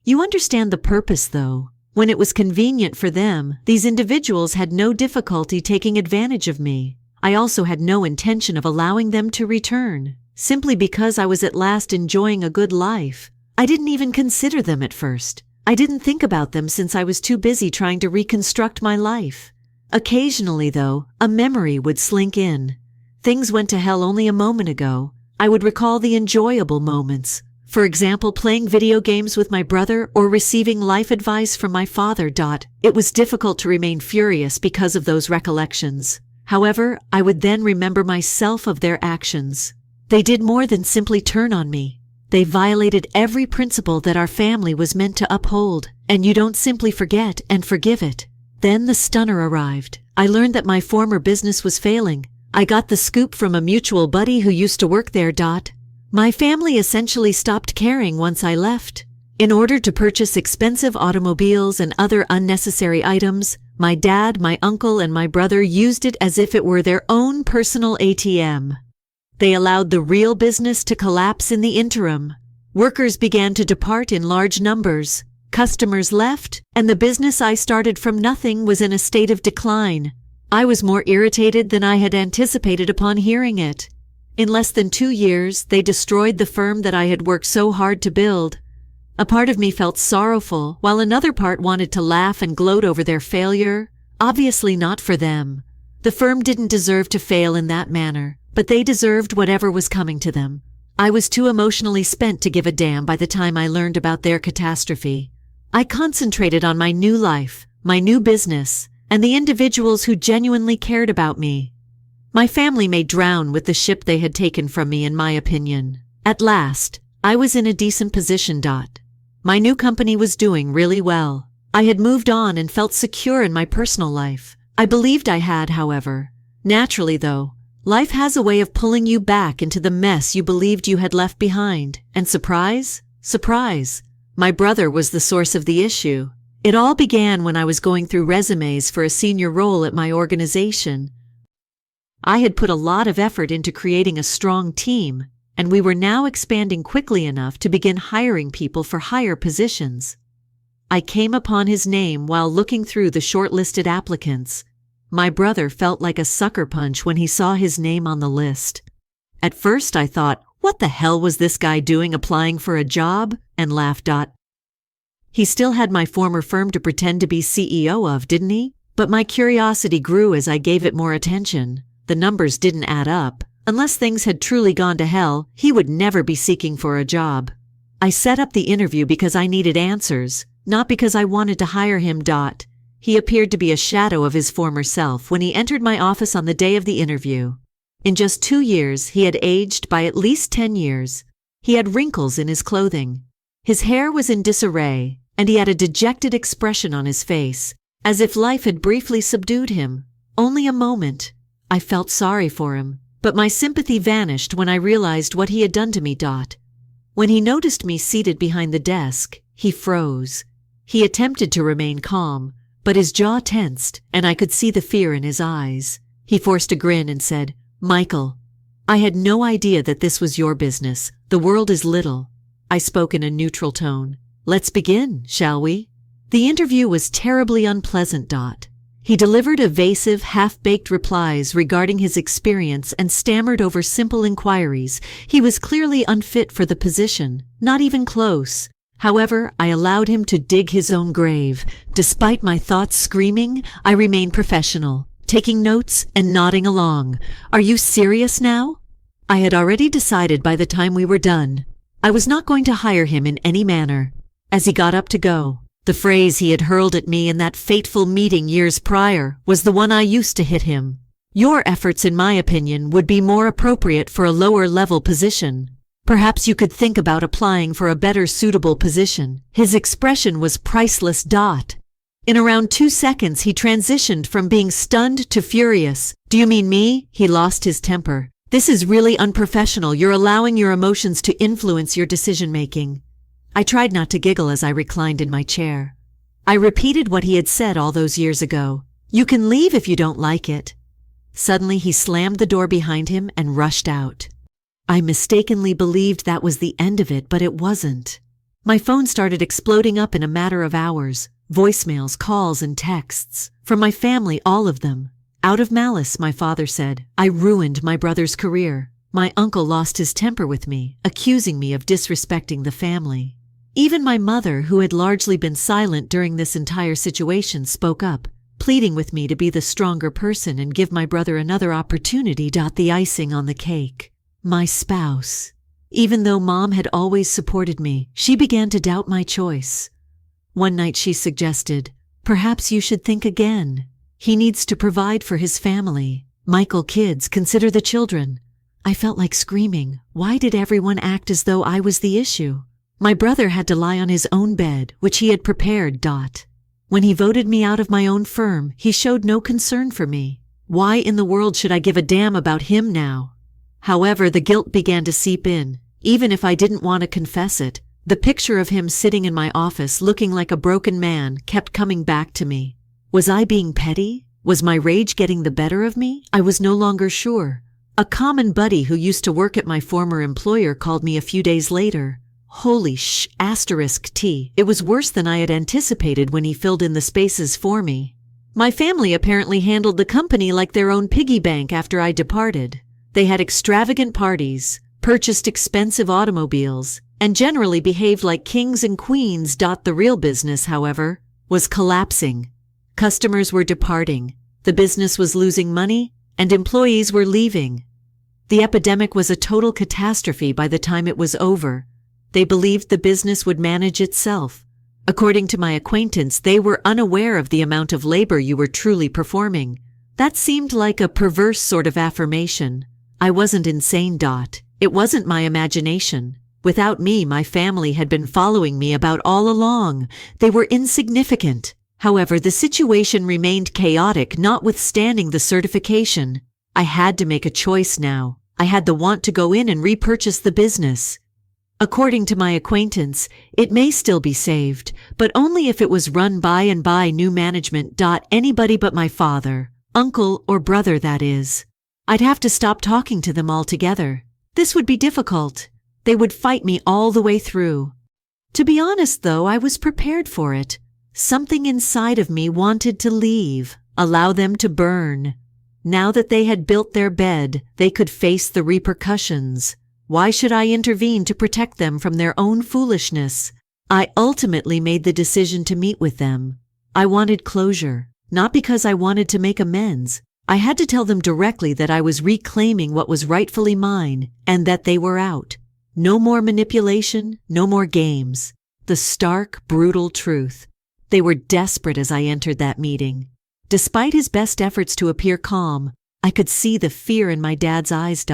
You understand the purpose, though. When it was convenient for them, these individuals had no difficulty taking advantage of me. I also had no intention of allowing them to return, simply because I was at last enjoying a good life. I didn't even consider them at first. I didn't think about them since I was too busy trying to reconstruct my life. Occasionally, though, a memory would slink in. Things went to hell only a moment ago. I would recall the enjoyable moments. For example, playing video games with my brother or receiving life advice from my father. It was difficult to remain furious because of those recollections. However, I would then remember myself of their actions. They did more than simply turn on me. They violated every principle that our family was meant to uphold, and you don't simply forget and forgive it. Then the stunner arrived. I learned that my former business was failing. I got the scoop from a mutual buddy who used to work there. My family essentially stopped caring once I left. In order to purchase expensive automobiles and other unnecessary items, my dad, my uncle, and my brother used it as if it were their own personal ATM. They allowed the real business to collapse in the interim. Workers began to depart in large numbers. Customers left, and the business I started from nothing was in a state of decline. I was more irritated than I had anticipated upon hearing it. In less than 2 years, they destroyed the firm that I had worked so hard to build. A part of me felt sorrowful, while another part wanted to laugh and gloat over their failure. Obviously not for them. The firm didn't deserve to fail in that manner, but they deserved whatever was coming to them. I was too emotionally spent to give a damn by the time I learned about their catastrophe. I concentrated on my new life, my new business, and the individuals who genuinely cared about me. My family may drown with the ship they had taken from me, in my opinion. At last, I was in a decent position. My new company was doing really well. I had moved on and felt secure in my personal life. I believed I had, however. Naturally, though, life has a way of pulling you back into the mess you believed you had left behind. And surprise? Surprise! My brother was the source of the issue. It all began when I was going through resumes for a senior role at my organization. I had put a lot of effort into creating a strong team, and we were now expanding quickly enough to begin hiring people for higher positions. I came upon his name while looking through the shortlisted applicants. My brother felt like a sucker punch when he saw his name on the list. At first I thought, what the hell was this guy doing applying for a job? And laughed. He still had my former firm to pretend to be CEO of, didn't he? But my curiosity grew as I gave it more attention. The numbers didn't add up. Unless things had truly gone to hell, he would never be seeking for a job. I set up the interview because I needed answers, not because I wanted to hire him. He appeared to be a shadow of his former self when he entered my office on the day of the interview. In just 2 years, he had aged by at least 10 years. He had wrinkles in his clothing. His hair was in disarray, and he had a dejected expression on his face, as if life had briefly subdued him. Only a moment. I felt sorry for him, but my sympathy vanished when I realized what he had done to me. When he noticed me seated behind the desk, he froze. He attempted to remain calm, but his jaw tensed, and I could see the fear in his eyes. He forced a grin and said, "Michael, I had no idea that this was your business. The world is little." I spoke in a neutral tone. "Let's begin, shall we?" The interview was terribly unpleasant. He delivered evasive, half-baked replies regarding his experience and stammered over simple inquiries. He was clearly unfit for the position, not even close. However, I allowed him to dig his own grave. Despite my thoughts screaming, I remained professional, taking notes and nodding along. "Are you serious now?" I had already decided by the time we were done. I was not going to hire him in any manner. As he got up to go, the phrase he had hurled at me in that fateful meeting years prior was the one I used to hit him. "Your efforts, in my opinion, would be more appropriate for a lower-level position. Perhaps you could think about applying for a better suitable position." His expression was priceless. In around 2 seconds, he transitioned from being stunned to furious. "Do you mean me?" He lost his temper. "This is really unprofessional. You're allowing your emotions to influence your decision-making." I tried not to giggle as I reclined in my chair. I repeated what he had said all those years ago. "You can leave if you don't like it." Suddenly he slammed the door behind him and rushed out. I mistakenly believed that was the end of it, but it wasn't. My phone started exploding up in a matter of hours. Voicemails, calls, and texts. From my family, all of them. Out of malice, my father said. I ruined my brother's career. My uncle lost his temper with me, accusing me of disrespecting the family. Even my mother, who had largely been silent during this entire situation, spoke up, pleading with me to be the stronger person and give my brother another opportunity. The icing on the cake. My spouse. Even though Mom had always supported me, she began to doubt my choice. One night she suggested, "Perhaps you should think again. He needs to provide for his family. Michael, kids, consider the children." I felt like screaming. Why did everyone act as though I was the issue? My brother had to lie on his own bed, which he had prepared. When he voted me out of my own firm, he showed no concern for me. Why in the world should I give a damn about him now? However, the guilt began to seep in, even if I didn't want to confess it. The picture of him sitting in my office looking like a broken man kept coming back to me. Was I being petty? Was my rage getting the better of me? I was no longer sure. A common buddy who used to work at my former employer called me a few days later. Holy *T. It was worse than I had anticipated when he filled in the spaces for me. My family apparently handled the company like their own piggy bank after I departed. They had extravagant parties, purchased expensive automobiles, and generally behaved like kings and queens. The real business, however, was collapsing. Customers were departing, the business was losing money, and employees were leaving. The epidemic was a total catastrophe by the time it was over. They believed the business would manage itself. According to my acquaintance, they were unaware of the amount of labor you were truly performing. That seemed like a perverse sort of affirmation. I wasn't insane. It wasn't my imagination. Without me, my family had been following me about all along. They were insignificant. However, the situation remained chaotic, notwithstanding the certification. I had to make a choice now. I had the want to go in and repurchase the business. According to my acquaintance, it may still be saved, but only if it was run by and by new management. Anybody but my father, uncle, or brother, that is. I'd have to stop talking to them altogether. This would be difficult. They would fight me all the way through. To be honest, though, I was prepared for it. Something inside of me wanted to leave, allow them to burn. Now that they had built their bed, they could face the repercussions. Why should I intervene to protect them from their own foolishness? I ultimately made the decision to meet with them. I wanted closure, not because I wanted to make amends. I had to tell them directly that I was reclaiming what was rightfully mine, and that they were out. No more manipulation, no more games. The stark, brutal truth. They were desperate as I entered that meeting. Despite his best efforts to appear calm, I could see the fear in my dad's eyes.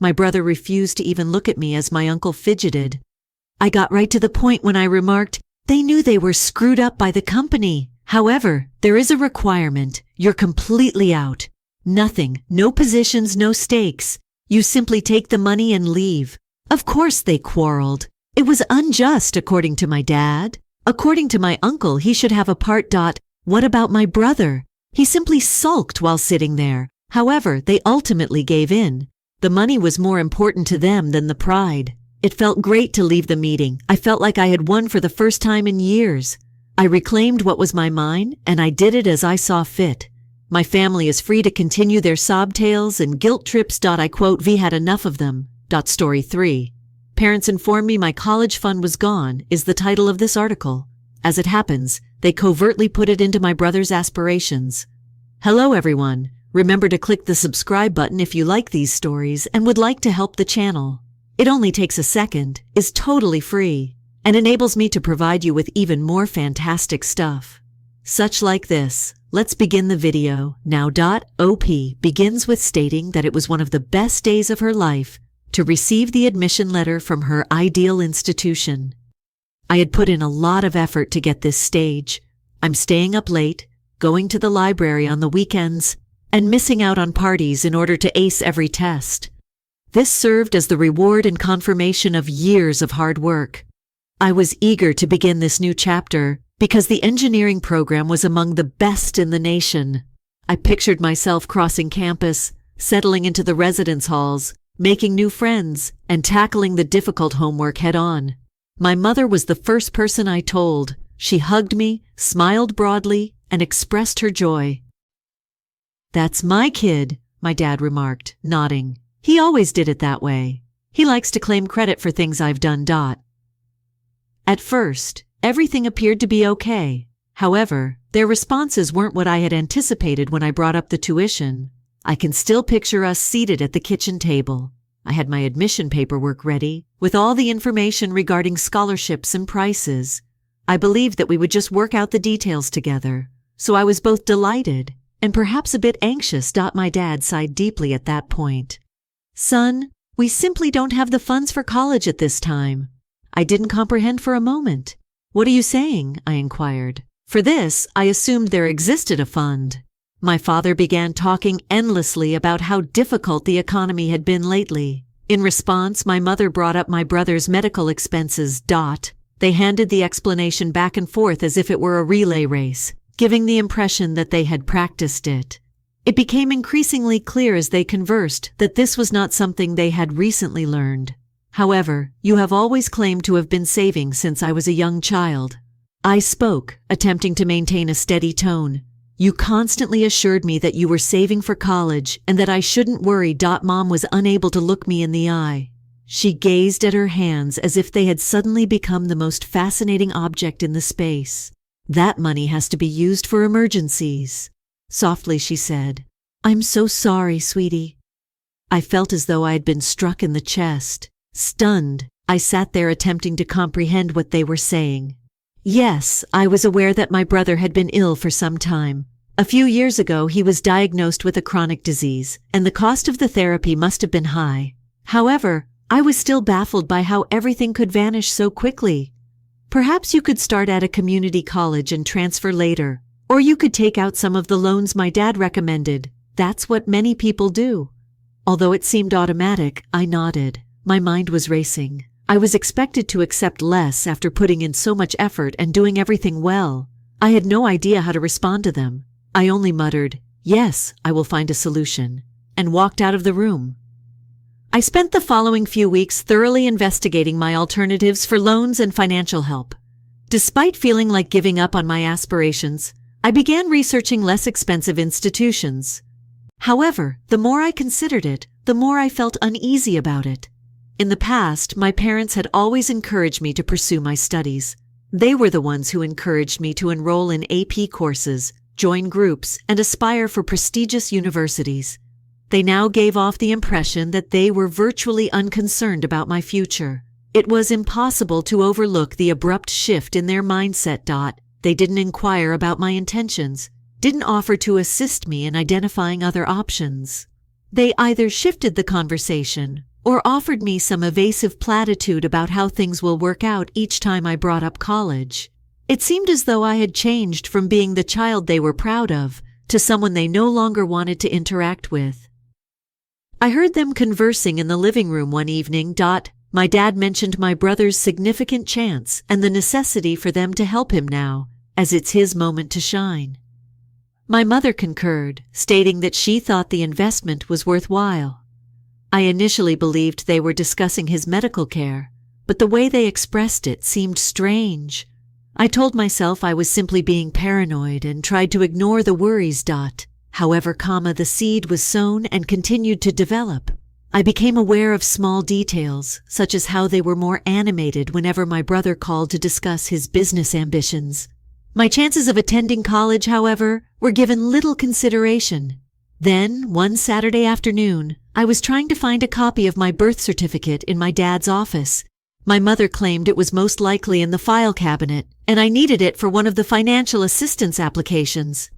My brother refused to even look at me as my uncle fidgeted. I got right to the point when I remarked, "They knew they were screwed up by the company. However, there is a requirement. You're completely out. Nothing, no positions, no stakes. You simply take the money and leave." Of course they quarreled. It was unjust, according to my dad. According to my uncle, he should have a part. What about my brother? He simply sulked while sitting there. However, they ultimately gave in. The money was more important to them than the pride. It felt great to leave the meeting. I felt like I had won for the first time in years. I reclaimed what was mine, and I did it as I saw fit. My family is free to continue their sob tales and guilt trips. I quote, "We had enough of them." Story 3. Parents informed me my college fund was gone is the title of this article. As it happens, they covertly put it into my brother's aspirations. Hello everyone. Remember to click the subscribe button if you like these stories and would like to help the channel. It only takes a second, is totally free, and enables me to provide you with even more fantastic stuff. Such like this. Let's begin the video now. OP begins with stating that it was one of the best days of her life to receive the admission letter from her ideal institution. I had put in a lot of effort to get this stage. I'm staying up late, going to the library on the weekends, and missing out on parties in order to ace every test. This served as the reward and confirmation of years of hard work. I was eager to begin this new chapter because the engineering program was among the best in the nation. I pictured myself crossing campus, settling into the residence halls, making new friends, and tackling the difficult homework head-on. My mother was the first person I told, She hugged me, smiled broadly, and expressed her joy. "That's my kid," my dad remarked, nodding. "He always did it that way. He likes to claim credit for things I've done. At first, everything appeared to be okay. However, their responses weren't what I had anticipated when I brought up the tuition. I can still picture us seated at the kitchen table. I had my admission paperwork ready, with all the information regarding scholarships and prices. I believed that we would just work out the details together, so I was both delighted and perhaps a bit anxious. My dad sighed deeply at that point. "Son, we simply don't have the funds for college at this time." I didn't comprehend for a moment. "What are you saying?" I inquired. For this, I assumed there existed a fund. My father began talking endlessly about how difficult the economy had been lately. In response, my mother brought up my brother's medical expenses. They handed the explanation back and forth as if it were a relay race, giving the impression that they had practiced it. It became increasingly clear as they conversed that this was not something they had recently learned. "However, you have always claimed to have been saving since I was a young child." I spoke, attempting to maintain a steady tone. "You constantly assured me that you were saving for college and that I shouldn't worry." Mom was unable to look me in the eye. She gazed at her hands as if they had suddenly become the most fascinating object in the space. "That money has to be used for emergencies." Softly she said, "I'm so sorry, sweetie." I felt as though I had been struck in the chest. Stunned, I sat there attempting to comprehend what they were saying. Yes, I was aware that my brother had been ill for some time. A few years ago, he was diagnosed with a chronic disease, and the cost of the therapy must have been high. However, I was still baffled by how everything could vanish so quickly. "Perhaps you could start at a community college and transfer later, or you could take out some of the loans my dad recommended. That's what many people do." Although it seemed automatic, I nodded. My mind was racing. I was expected to accept less after putting in so much effort and doing everything well. I had no idea how to respond to them. I only muttered, "Yes, I will find a solution," and walked out of the room. I spent the following few weeks thoroughly investigating my alternatives for loans and financial help. Despite feeling like giving up on my aspirations, I began researching less expensive institutions. However, the more I considered it, the more I felt uneasy about it. In the past, my parents had always encouraged me to pursue my studies. They were the ones who encouraged me to enroll in AP courses, join groups, and aspire for prestigious universities. They now gave off the impression that they were virtually unconcerned about my future. It was impossible to overlook the abrupt shift in their mindset. They didn't inquire about my intentions, didn't offer to assist me in identifying other options. They either shifted the conversation or offered me some evasive platitude about how things will work out each time I brought up college. It seemed as though I had changed from being the child they were proud of to someone they no longer wanted to interact with. I heard them conversing in the living room one evening. My dad mentioned my brother's significant chance and the necessity for them to help him now, as it's his moment to shine. My mother concurred, stating that she thought the investment was worthwhile. I initially believed they were discussing his medical care, but the way they expressed it seemed strange. I told myself I was simply being paranoid and tried to ignore the worries. However, the seed was sown and continued to develop. I became aware of small details, such as how they were more animated whenever my brother called to discuss his business ambitions. My chances of attending college, however, were given little consideration. Then, one Saturday afternoon, I was trying to find a copy of my birth certificate in my dad's office. My mother claimed it was most likely in the file cabinet, and I needed it for one of the financial assistance applications.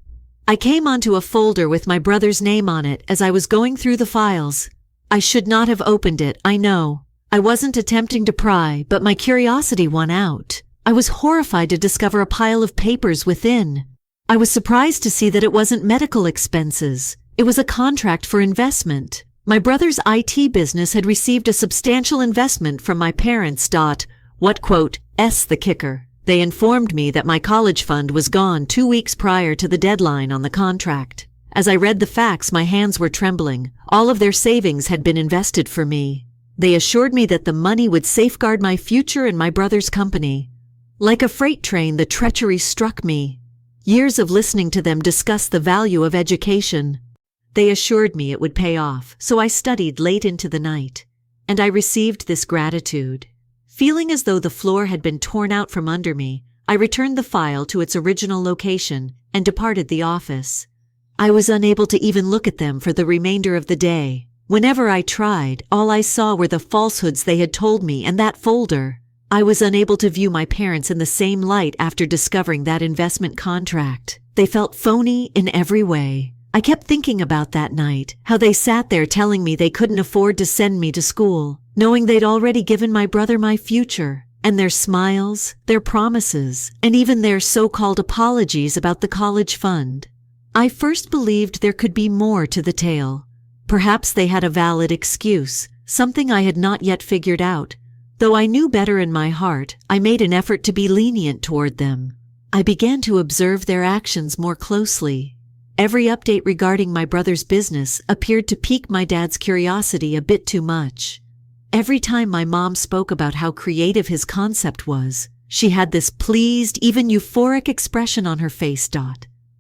I came onto a folder with my brother's name on it as I was going through the files. I should not have opened it, I know. I wasn't attempting to pry, but my curiosity won out. I was horrified to discover a pile of papers within. I was surprised to see that it wasn't medical expenses. It was a contract for investment. My brother's IT business had received a substantial investment from my parents. The kicker. They informed me that my college fund was gone 2 weeks prior to the deadline on the contract. As I read the facts, my hands were trembling. All of their savings had been invested for me. They assured me that the money would safeguard my future in my brother's company. Like a freight train, the treachery struck me. Years of listening to them discuss the value of education. They assured me it would pay off, so I studied late into the night. And I received this gratitude. Feeling as though the floor had been torn out from under me, I returned the file to its original location and departed the office. I was unable to even look at them for the remainder of the day. Whenever I tried, all I saw were the falsehoods they had told me and that folder. I was unable to view my parents in the same light after discovering that investment contract. They felt phony in every way. I kept thinking about that night, how they sat there telling me they couldn't afford to send me to school, knowing they'd already given my brother my future, and their smiles, their promises, and even their so-called apologies about the college fund. I first believed there could be more to the tale. Perhaps they had a valid excuse, something I had not yet figured out. Though I knew better in my heart, I made an effort to be lenient toward them. I began to observe their actions more closely. Every update regarding my brother's business appeared to pique my dad's curiosity a bit too much. Every time my mom spoke about how creative his concept was, she had this pleased, even euphoric expression on her face.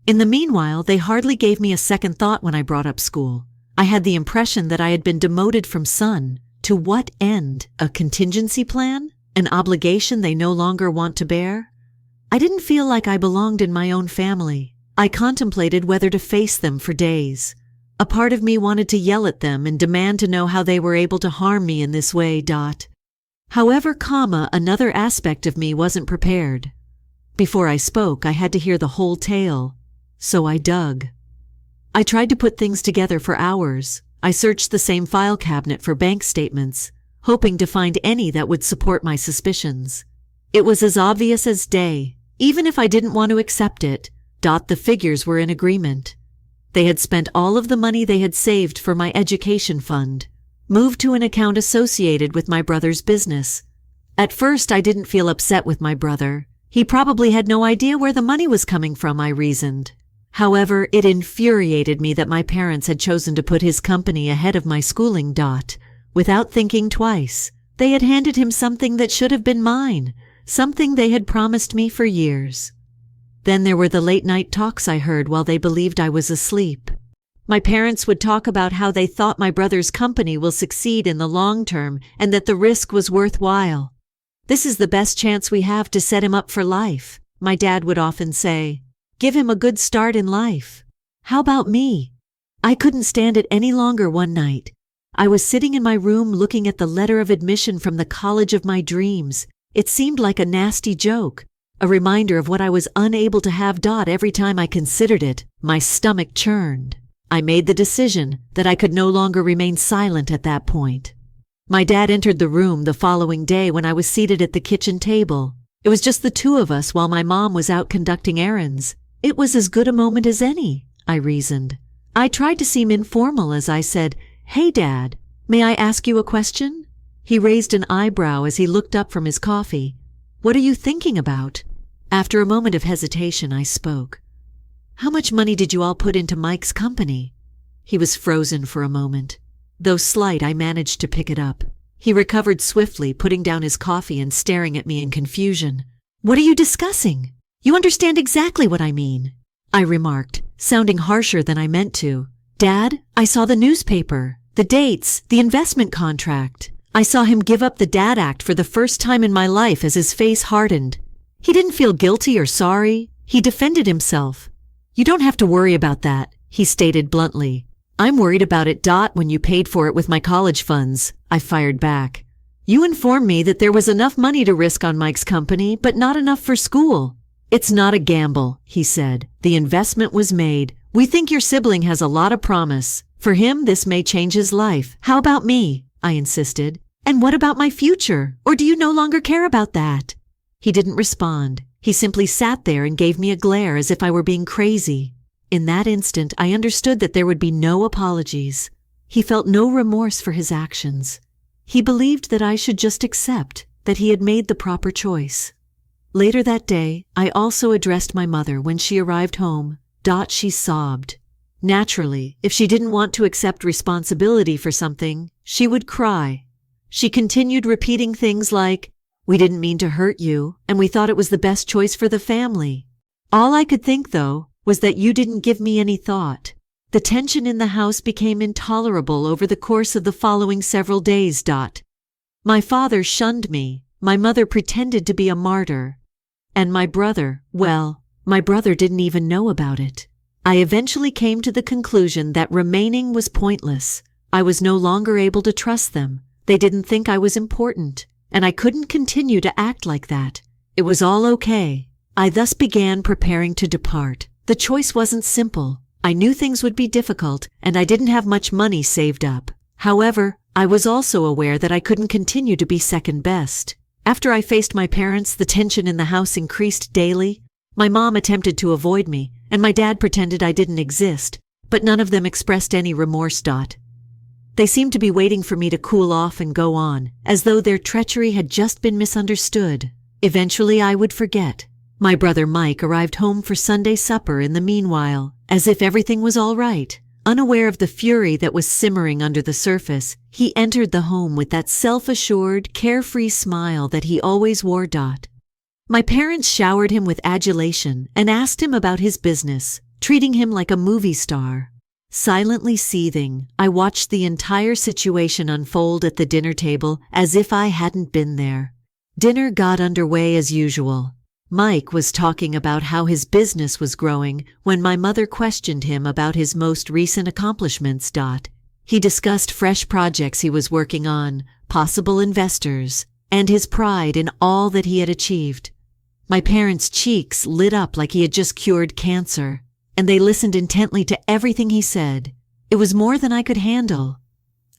In the meanwhile, they hardly gave me a second thought when I brought up school. I had the impression that I had been demoted from son. To what end? A contingency plan? An obligation they no longer want to bear? I didn't feel like I belonged in my own family. I contemplated whether to face them for days. A part of me wanted to yell at them and demand to know how they were able to harm me in this way. However, another aspect of me wasn't prepared. Before I spoke, I had to hear the whole tale. So I dug. I tried to put things together for hours. I searched the same file cabinet for bank statements, hoping to find any that would support my suspicions. It was as obvious as day, even if I didn't want to accept it. The figures were in agreement. They had spent all of the money they had saved for my education fund, moved to an account associated with my brother's business. At first, I didn't feel upset with my brother. He probably had no idea where the money was coming from, I reasoned. However, it infuriated me that my parents had chosen to put his company ahead of my schooling. Without thinking twice, they had handed him something that should have been mine, something they had promised me for years. Then there were the late-night talks I heard while they believed I was asleep. My parents would talk about how they thought my brother's company will succeed in the long term and that the risk was worthwhile. "This is the best chance we have to set him up for life," my dad would often say. "Give him a good start in life." How about me? I couldn't stand it any longer one night. I was sitting in my room looking at the letter of admission from the college of my dreams. It seemed like a nasty joke, a reminder of what I was unable to have. Every time I considered it, my stomach churned. I made the decision that I could no longer remain silent at that point. My dad entered the room the following day when I was seated at the kitchen table. It was just the two of us while my mom was out conducting errands. It was as good a moment as any, I reasoned. I tried to seem informal as I said, "Hey, Dad, may I ask you a question?" He raised an eyebrow as he looked up from his coffee. "What are you thinking about?" After a moment of hesitation, I spoke. "How much money did you all put into Mike's company?" He was frozen for a moment. Though slight, I managed to pick it up. He recovered swiftly, putting down his coffee and staring at me in confusion. "What are you discussing? You understand exactly what I mean," I remarked, sounding harsher than I meant to. "Dad, I saw the newspaper, the dates, the investment contract. I saw him give up the Dad Act for the first time in my life as his face hardened. He didn't feel guilty or sorry. He defended himself. You don't have to worry about that, he stated bluntly. I'm worried about it. When you paid for it with my college funds, I fired back. You informed me that there was enough money to risk on Mike's company, but not enough for school. It's not a gamble, he said. The investment was made. We think your sibling has a lot of promise. For him, this may change his life. How about me? I insisted. And what about my future? Or do you no longer care about that? He didn't respond. He simply sat there and gave me a glare as if I were being crazy. In that instant, I understood that there would be no apologies. He felt no remorse for his actions. He believed that I should just accept that he had made the proper choice. Later that day, I also addressed my mother when she arrived home. She sobbed. Naturally, if she didn't want to accept responsibility for something, she would cry. She continued repeating things like, We didn't mean to hurt you, and we thought it was the best choice for the family. All I could think, though, was that you didn't give me any thought. The tension in the house became intolerable over the course of the following several days. My father shunned me, my mother pretended to be a martyr, and my brother didn't even know about it. I eventually came to the conclusion that remaining was pointless. I was no longer able to trust them. They didn't think I was important, and I couldn't continue to act like that. It was all okay. I thus began preparing to depart. The choice wasn't simple. I knew things would be difficult, and I didn't have much money saved up. However, I was also aware that I couldn't continue to be second best. After I faced my parents, the tension in the house increased daily. My mom attempted to avoid me, and my dad pretended I didn't exist, but none of them expressed any remorse. They seemed to be waiting for me to cool off and go on, as though their treachery had just been misunderstood. Eventually I would forget. My brother Mike arrived home for Sunday supper in the meanwhile, as if everything was all right. Unaware of the fury that was simmering under the surface, he entered the home with that self-assured, carefree smile that he always wore. My parents showered him with adulation and asked him about his business, treating him like a movie star. Silently seething, I watched the entire situation unfold at the dinner table as if I hadn't been there. Dinner got underway as usual. Mike was talking about how his business was growing when my mother questioned him about his most recent accomplishments. He discussed fresh projects he was working on, possible investors, and his pride in all that he had achieved. My parents' cheeks lit up like he had just cured cancer, and they listened intently to everything he said. It was more than I could handle.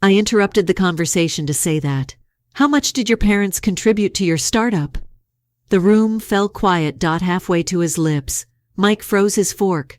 I interrupted the conversation to say that. How much did your parents contribute to your startup? The room fell quiet. Halfway to his lips, Mike froze his fork.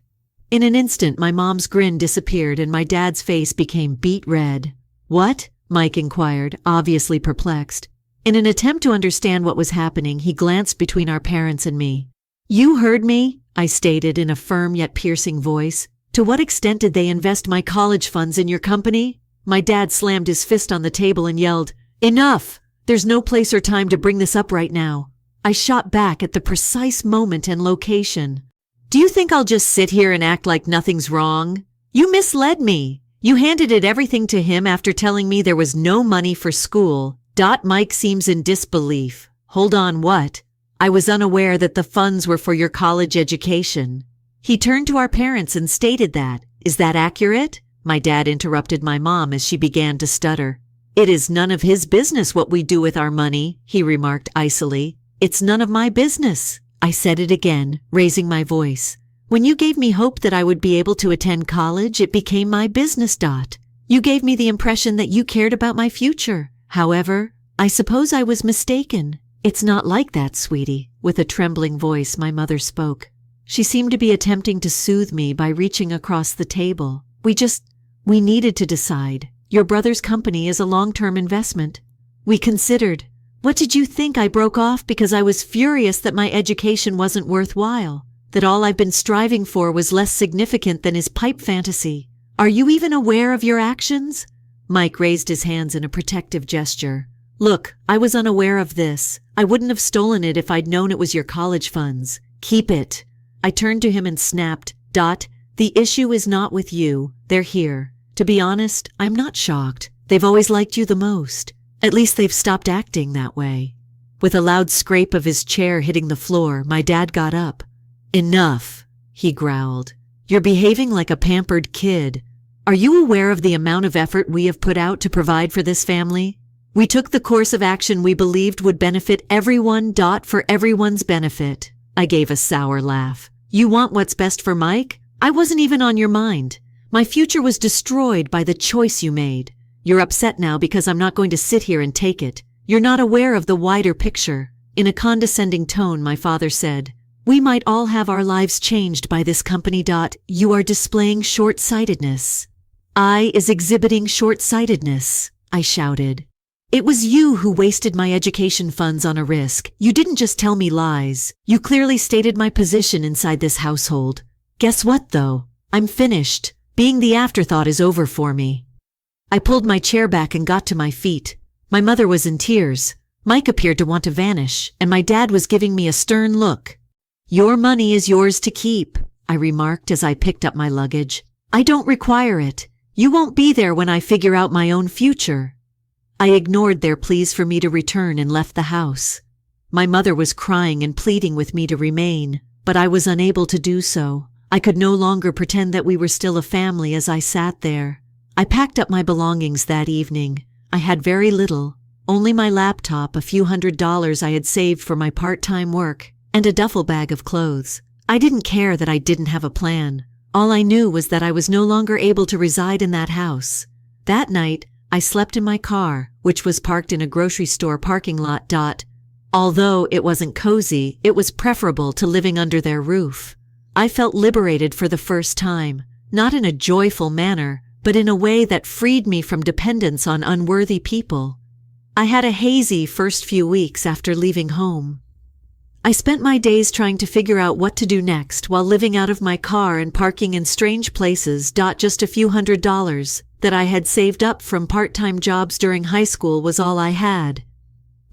In an instant, my mom's grin disappeared and my dad's face became beet red. What? Mike inquired, obviously perplexed. In an attempt to understand what was happening, he glanced between our parents and me. You heard me, I stated in a firm yet piercing voice. To what extent did they invest my college funds in your company? My dad slammed his fist on the table and yelled, Enough! There's no place or time to bring this up right now. I shot back at the precise moment and location. Do you think I'll just sit here and act like nothing's wrong? You misled me. You handed everything to him after telling me there was no money for school. Mike seems in disbelief. Hold on, what? I was unaware that the funds were for your college education. He turned to our parents and stated that. Is that accurate? My dad interrupted my mom as she began to stutter. It is none of his business what we do with our money, he remarked icily. It's none of my business. I said it again, raising my voice. When you gave me hope that I would be able to attend college, it became my business. You gave me the impression that you cared about my future. However, I suppose I was mistaken. It's not like that, sweetie. With a trembling voice, my mother spoke. She seemed to be attempting to soothe me by reaching across the table. We needed to decide. Your brother's company is a long-term investment. We considered. What did you think? I broke off because I was furious that my education wasn't worthwhile, that all I've been striving for was less significant than his pipe fantasy. Are you even aware of your actions? Mike raised his hands in a protective gesture. Look, I was unaware of this. I wouldn't have stolen it if I'd known it was your college funds. Keep it. I turned to him and snapped, The issue is not with you. They're here. To be honest, I'm not shocked. They've always liked you the most. At least they've stopped acting that way. With a loud scrape of his chair hitting the floor, my dad got up. Enough, he growled. You're behaving like a pampered kid. Are you aware of the amount of effort we have put out to provide for this family? We took the course of action we believed would benefit everyone. For everyone's benefit. I gave a sour laugh. You want what's best for Mike? I wasn't even on your mind. My future was destroyed by the choice you made. You're upset now because I'm not going to sit here and take it. You're not aware of the wider picture. In a condescending tone, my father said, We might all have our lives changed by this company. You are displaying short-sightedness. I is exhibiting short-sightedness, I shouted. It was you who wasted my education funds on a risk. You didn't just tell me lies. You clearly stated my position inside this household. Guess what, though? I'm finished. Being the afterthought is over for me. I pulled my chair back and got to my feet. My mother was in tears. Mike appeared to want to vanish, and my dad was giving me a stern look. "Your money is yours to keep," I remarked as I picked up my luggage. "I don't require it. You won't be there when I figure out my own future." I ignored their pleas for me to return and left the house. My mother was crying and pleading with me to remain, but I was unable to do so. I could no longer pretend that we were still a family as I sat there. I packed up my belongings that evening. I had very little, only my laptop, a few $100s I had saved for my part-time work, and a duffel bag of clothes. I didn't care that I didn't have a plan. All I knew was that I was no longer able to reside in that house. That night, I slept in my car, which was parked in a grocery store parking lot. Although it wasn't cozy, it was preferable to living under their roof. I felt liberated for the first time, not in a joyful manner, but in a way that freed me from dependence on unworthy people. I had a hazy first few weeks after leaving home. I spent my days trying to figure out what to do next while living out of my car and parking in strange places. Just a few $100s that I had saved up from part-time jobs during high school was all I had.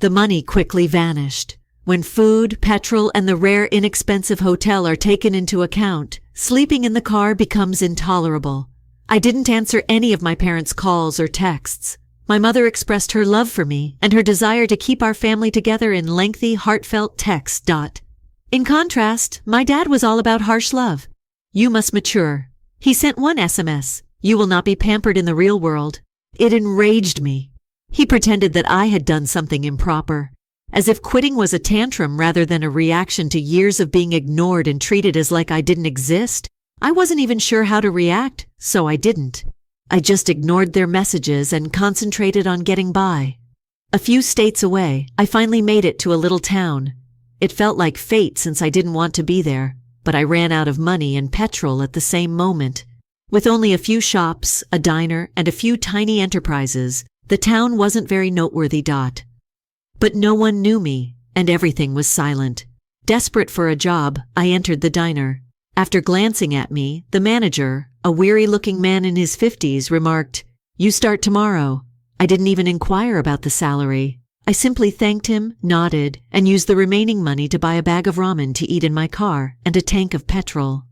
The money quickly vanished. When food, petrol, and the rare inexpensive hotel are taken into account, sleeping in the car becomes intolerable. I didn't answer any of my parents' calls or texts. My mother expressed her love for me and her desire to keep our family together in lengthy, heartfelt texts. In contrast, my dad was all about harsh love. "You must mature." He sent one SMS, "You will not be pampered in the real world." It enraged me. He pretended that I had done something improper, as if quitting was a tantrum rather than a reaction to years of being ignored and treated as like I didn't exist. I wasn't even sure how to react, so I didn't. I just ignored their messages and concentrated on getting by. A few states away, I finally made it to a little town. It felt like fate since I didn't want to be there, but I ran out of money and petrol at the same moment. With only a few shops, a diner, and a few tiny enterprises, the town wasn't very noteworthy. But no one knew me, and everything was silent. Desperate for a job, I entered the diner. After glancing at me, the manager, a weary-looking man in his 50s, remarked, "You start tomorrow." I didn't even inquire about the salary. I simply thanked him, nodded, and used the remaining money to buy a bag of ramen to eat in my car and a tank of petrol.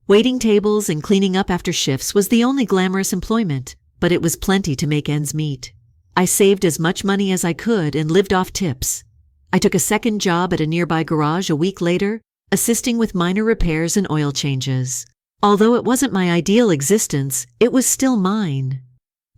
Waiting tables and cleaning up after shifts was the only glamorous employment, but it was plenty to make ends meet. I saved as much money as I could and lived off tips. I took a second job at a nearby garage a week later, assisting with minor repairs and oil changes. Although it wasn't my ideal existence, it was still mine.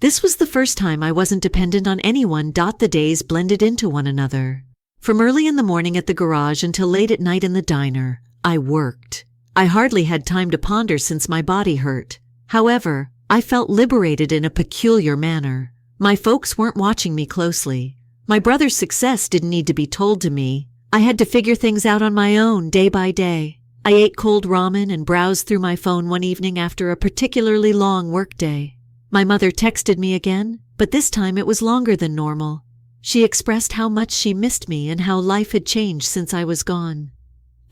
This was the first time I wasn't dependent on anyone. The days blended into one another. From early in the morning at the garage until late at night in the diner, I worked. I hardly had time to ponder since my body hurt. However, I felt liberated in a peculiar manner. My folks weren't watching me closely. My brother's success didn't need to be told to me. I had to figure things out on my own day by day. I ate cold ramen and browsed through my phone one evening after a particularly long workday. My mother texted me again, but this time it was longer than normal. She expressed how much she missed me and how life had changed since I was gone.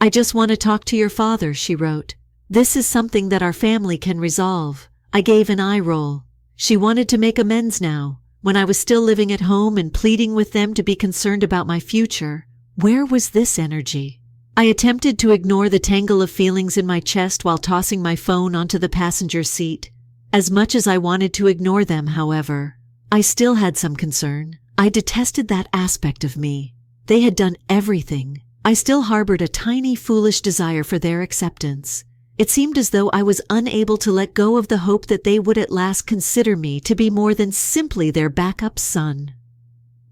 "I just want to talk to your father," she wrote. "This is something that our family can resolve." I gave an eye roll. She wanted to make amends now, when I was still living at home and pleading with them to be concerned about my future. Where was this energy? I attempted to ignore the tangle of feelings in my chest while tossing my phone onto the passenger seat. As much as I wanted to ignore them, however, I still had some concern. I detested that aspect of me. They had done everything. I still harbored a tiny, foolish desire for their acceptance. It seemed as though I was unable to let go of the hope that they would at last consider me to be more than simply their backup son.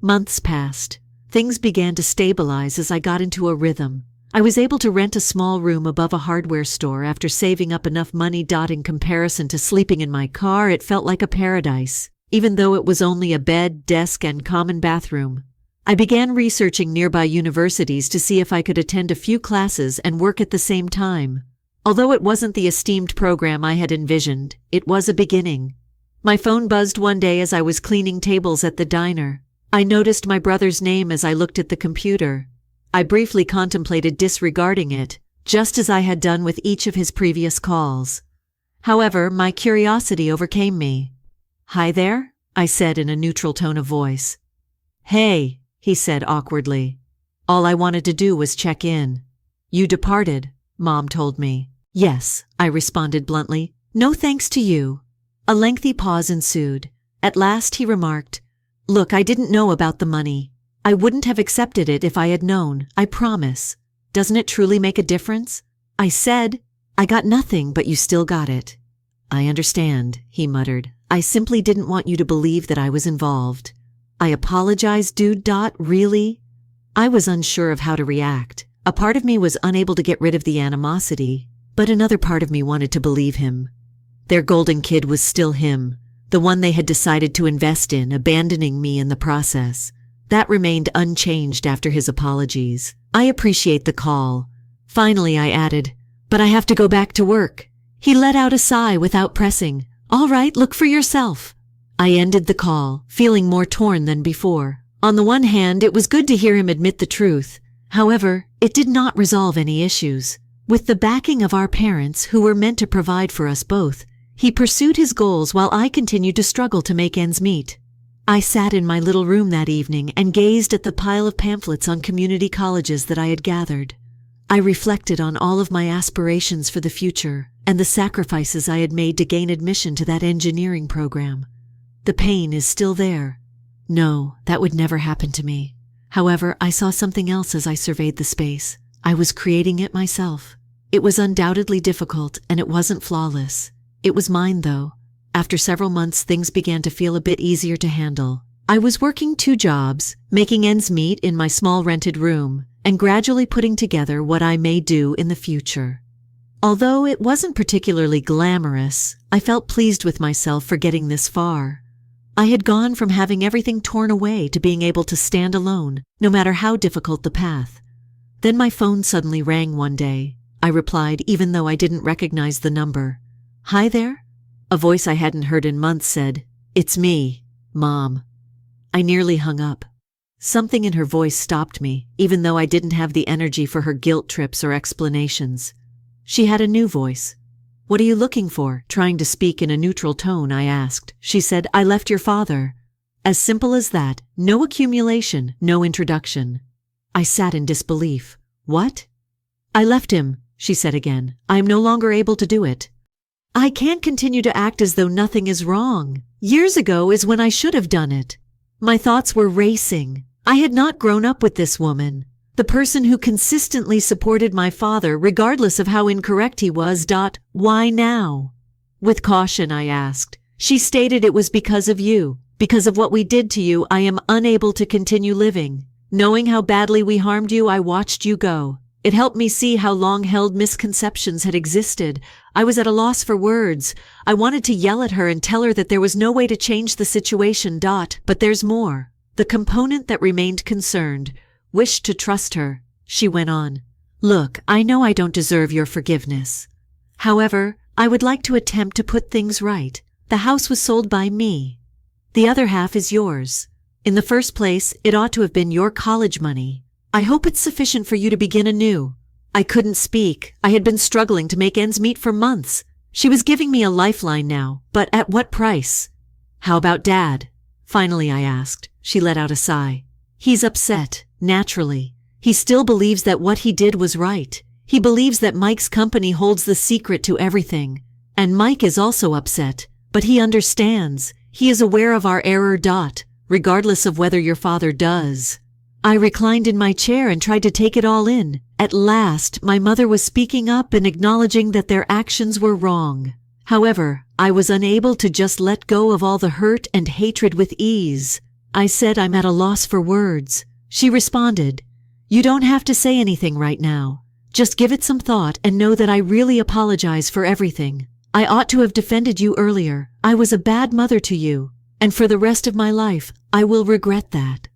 Months passed. Things began to stabilize as I got into a rhythm. I was able to rent a small room above a hardware store after saving up enough money. In comparison to sleeping in my car, it felt like a paradise, even though it was only a bed, desk, and common bathroom. I began researching nearby universities to see if I could attend a few classes and work at the same time. Although it wasn't the esteemed program I had envisioned, it was a beginning. My phone buzzed one day as I was cleaning tables at the diner. I noticed my brother's name as I looked at the computer. I briefly contemplated disregarding it, just as I had done with each of his previous calls. However, my curiosity overcame me. "Hi there," I said in a neutral tone of voice. "Hey," he said awkwardly. All I wanted to do was check in. You departed, Mom told me. Yes, I responded bluntly. No thanks to you. A lengthy pause ensued. At last he remarked, Look, I didn't know about the money. I wouldn't have accepted it if I had known, I promise. Doesn't it truly make a difference? I said, I got nothing, but you still got it. I understand, he muttered. I simply didn't want you to believe that I was involved. I apologize, dude. Really? I was unsure of how to react. A part of me was unable to get rid of the animosity, but another part of me wanted to believe him. Their golden kid was still him, the one they had decided to invest in, abandoning me in the process. That remained unchanged after his apologies. I appreciate the call. Finally, I added, but I have to go back to work. He let out a sigh without pressing. All right, look for yourself. I ended the call, feeling more torn than before. On the one hand, it was good to hear him admit the truth. However, it did not resolve any issues. With the backing of our parents, who were meant to provide for us both, he pursued his goals while I continued to struggle to make ends meet. I sat in my little room that evening and gazed at the pile of pamphlets on community colleges that I had gathered. I reflected on all of my aspirations for the future and the sacrifices I had made to gain admission to that engineering program. The pain is still there. No, that would never happen to me. However, I saw something else as I surveyed the space. I was creating it myself. It was undoubtedly difficult, and it wasn't flawless. It was mine, though. After several months, things began to feel a bit easier to handle. I was working 2 jobs, making ends meet in my small rented room, and gradually putting together what I may do in the future. Although it wasn't particularly glamorous, I felt pleased with myself for getting this far. I had gone from having everything torn away to being able to stand alone, no matter how difficult the path. Then my phone suddenly rang one day. I replied, even though I didn't recognize the number. Hi there? A voice I hadn't heard in months said, It's me, Mom. I nearly hung up. Something in her voice stopped me, even though I didn't have the energy for her guilt trips or explanations. She had a new voice. What are you looking for? Trying to speak in a neutral tone, I asked. She said, I left your father. As simple as that. No accumulation, no introduction. I sat in disbelief. What? I left him, she said again. I am no longer able to do it. I can't continue to act as though nothing is wrong. Years ago is when I should have done it. My thoughts were racing. I had not grown up with this woman, the person who consistently supported my father regardless of how incorrect he was. Why now? With caution, I asked. She stated it was because of you. Because of what we did to you, I am unable to continue living. Knowing how badly we harmed you, I watched you go. It helped me see how long-held misconceptions had existed. I was at a loss for words. I wanted to yell at her and tell her that there was no way to change the situation. But there's more. The component that remained concerned, wished to trust her. She went on. Look, I know I don't deserve your forgiveness. However, I would like to attempt to put things right. The house was sold by me. The other half is yours. In the first place, it ought to have been your college money. I hope it's sufficient for you to begin anew. I couldn't speak. I had been struggling to make ends meet for months. She was giving me a lifeline now, but at what price? How about Dad? Finally, I asked. She let out a sigh. He's upset, naturally. He still believes that what he did was right. He believes that Mike's company holds the secret to everything. And Mike is also upset, but he understands. He is aware of our error. Regardless of whether your father does. I reclined in my chair and tried to take it all in. At last, my mother was speaking up and acknowledging that their actions were wrong. However, I was unable to just let go of all the hurt and hatred with ease. I said I'm at a loss for words. She responded, You don't have to say anything right now. Just give it some thought and know that I really apologize for everything. I ought to have defended you earlier. I was a bad mother to you, and for the rest of my life, I will regret that.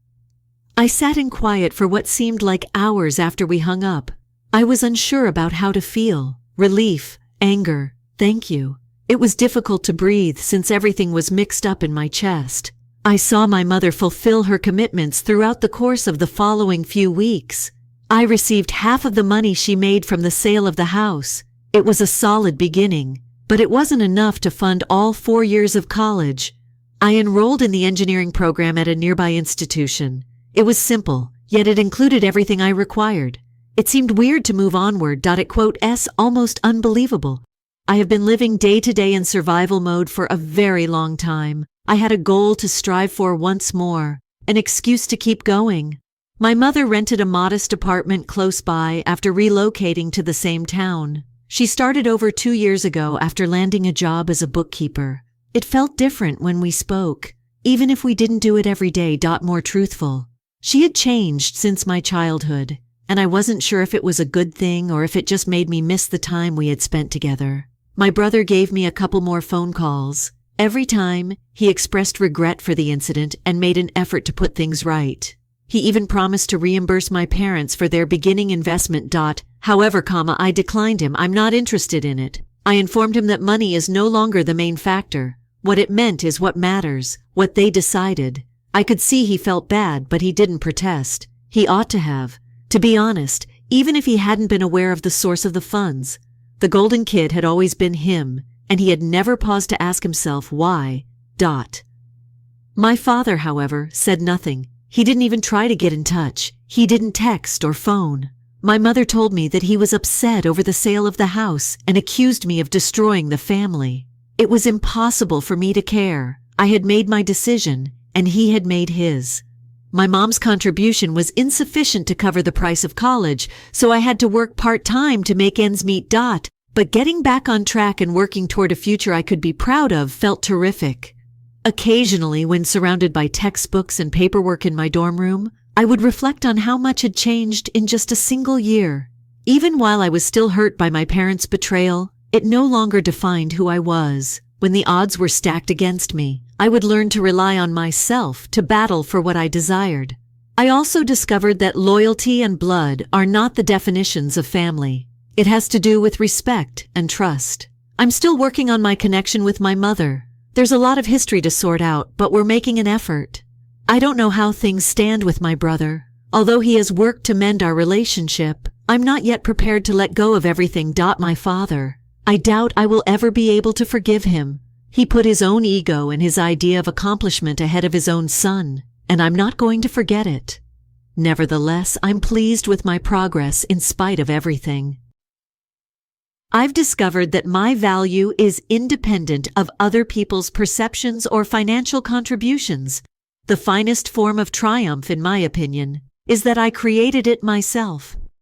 I sat in quiet for what seemed like hours after we hung up. I was unsure about how to feel. Relief, anger, thank you. It was difficult to breathe since everything was mixed up in my chest. I saw my mother fulfill her commitments throughout the course of the following few weeks. I received half of the money she made from the sale of the house. It was a solid beginning, but it wasn't enough to fund all 4 years of college. I enrolled in the engineering program at a nearby institution. It was simple, yet it included everything I required. It seemed weird to move onward. It quote s almost unbelievable. I have been living day to day in survival mode for a very long time. I had a goal to strive for once more, an excuse to keep going. My mother rented a modest apartment close by after relocating to the same town. She started over 2 years ago after landing a job as a bookkeeper. It felt different when we spoke, even if we didn't do it every day. More truthful. She had changed since my childhood, and I wasn't sure if it was a good thing or if it just made me miss the time we had spent together. My brother gave me a couple more phone calls. Every time, he expressed regret for the incident and made an effort to put things right. He even promised to reimburse my parents for their beginning investment. However, I declined him. I'm not interested in it. I informed him that money is no longer the main factor. What it meant is what matters, what they decided. I could see he felt bad, but he didn't protest. He ought to have. To be honest, even if he hadn't been aware of the source of the funds, the golden kid had always been him, and he had never paused to ask himself why. My father, however, said nothing. He didn't even try to get in touch. He didn't text or phone. My mother told me that he was upset over the sale of the house and accused me of destroying the family. It was impossible for me to care. I had made my decision, and he had made his. My mom's contribution was insufficient to cover the price of college, so I had to work part-time to make ends meet. But getting back on track and working toward a future I could be proud of felt terrific. Occasionally, when surrounded by textbooks and paperwork in my dorm room, I would reflect on how much had changed in just a single year. Even while I was still hurt by my parents' betrayal, it no longer defined who I was. When the odds were stacked against me, I would learn to rely on myself to battle for what I desired. I also discovered that loyalty and blood are not the definitions of family. It has to do with respect and trust. I'm still working on my connection with my mother. There's a lot of history to sort out, but we're making an effort. I don't know how things stand with my brother. Although he has worked to mend our relationship, I'm not yet prepared to let go of everything. My father, I doubt I will ever be able to forgive him. He put his own ego and his idea of accomplishment ahead of his own son, and I'm not going to forget it. Nevertheless, I'm pleased with my progress in spite of everything. I've discovered that my value is independent of other people's perceptions or financial contributions. The finest form of triumph, in my opinion, is that I created it myself.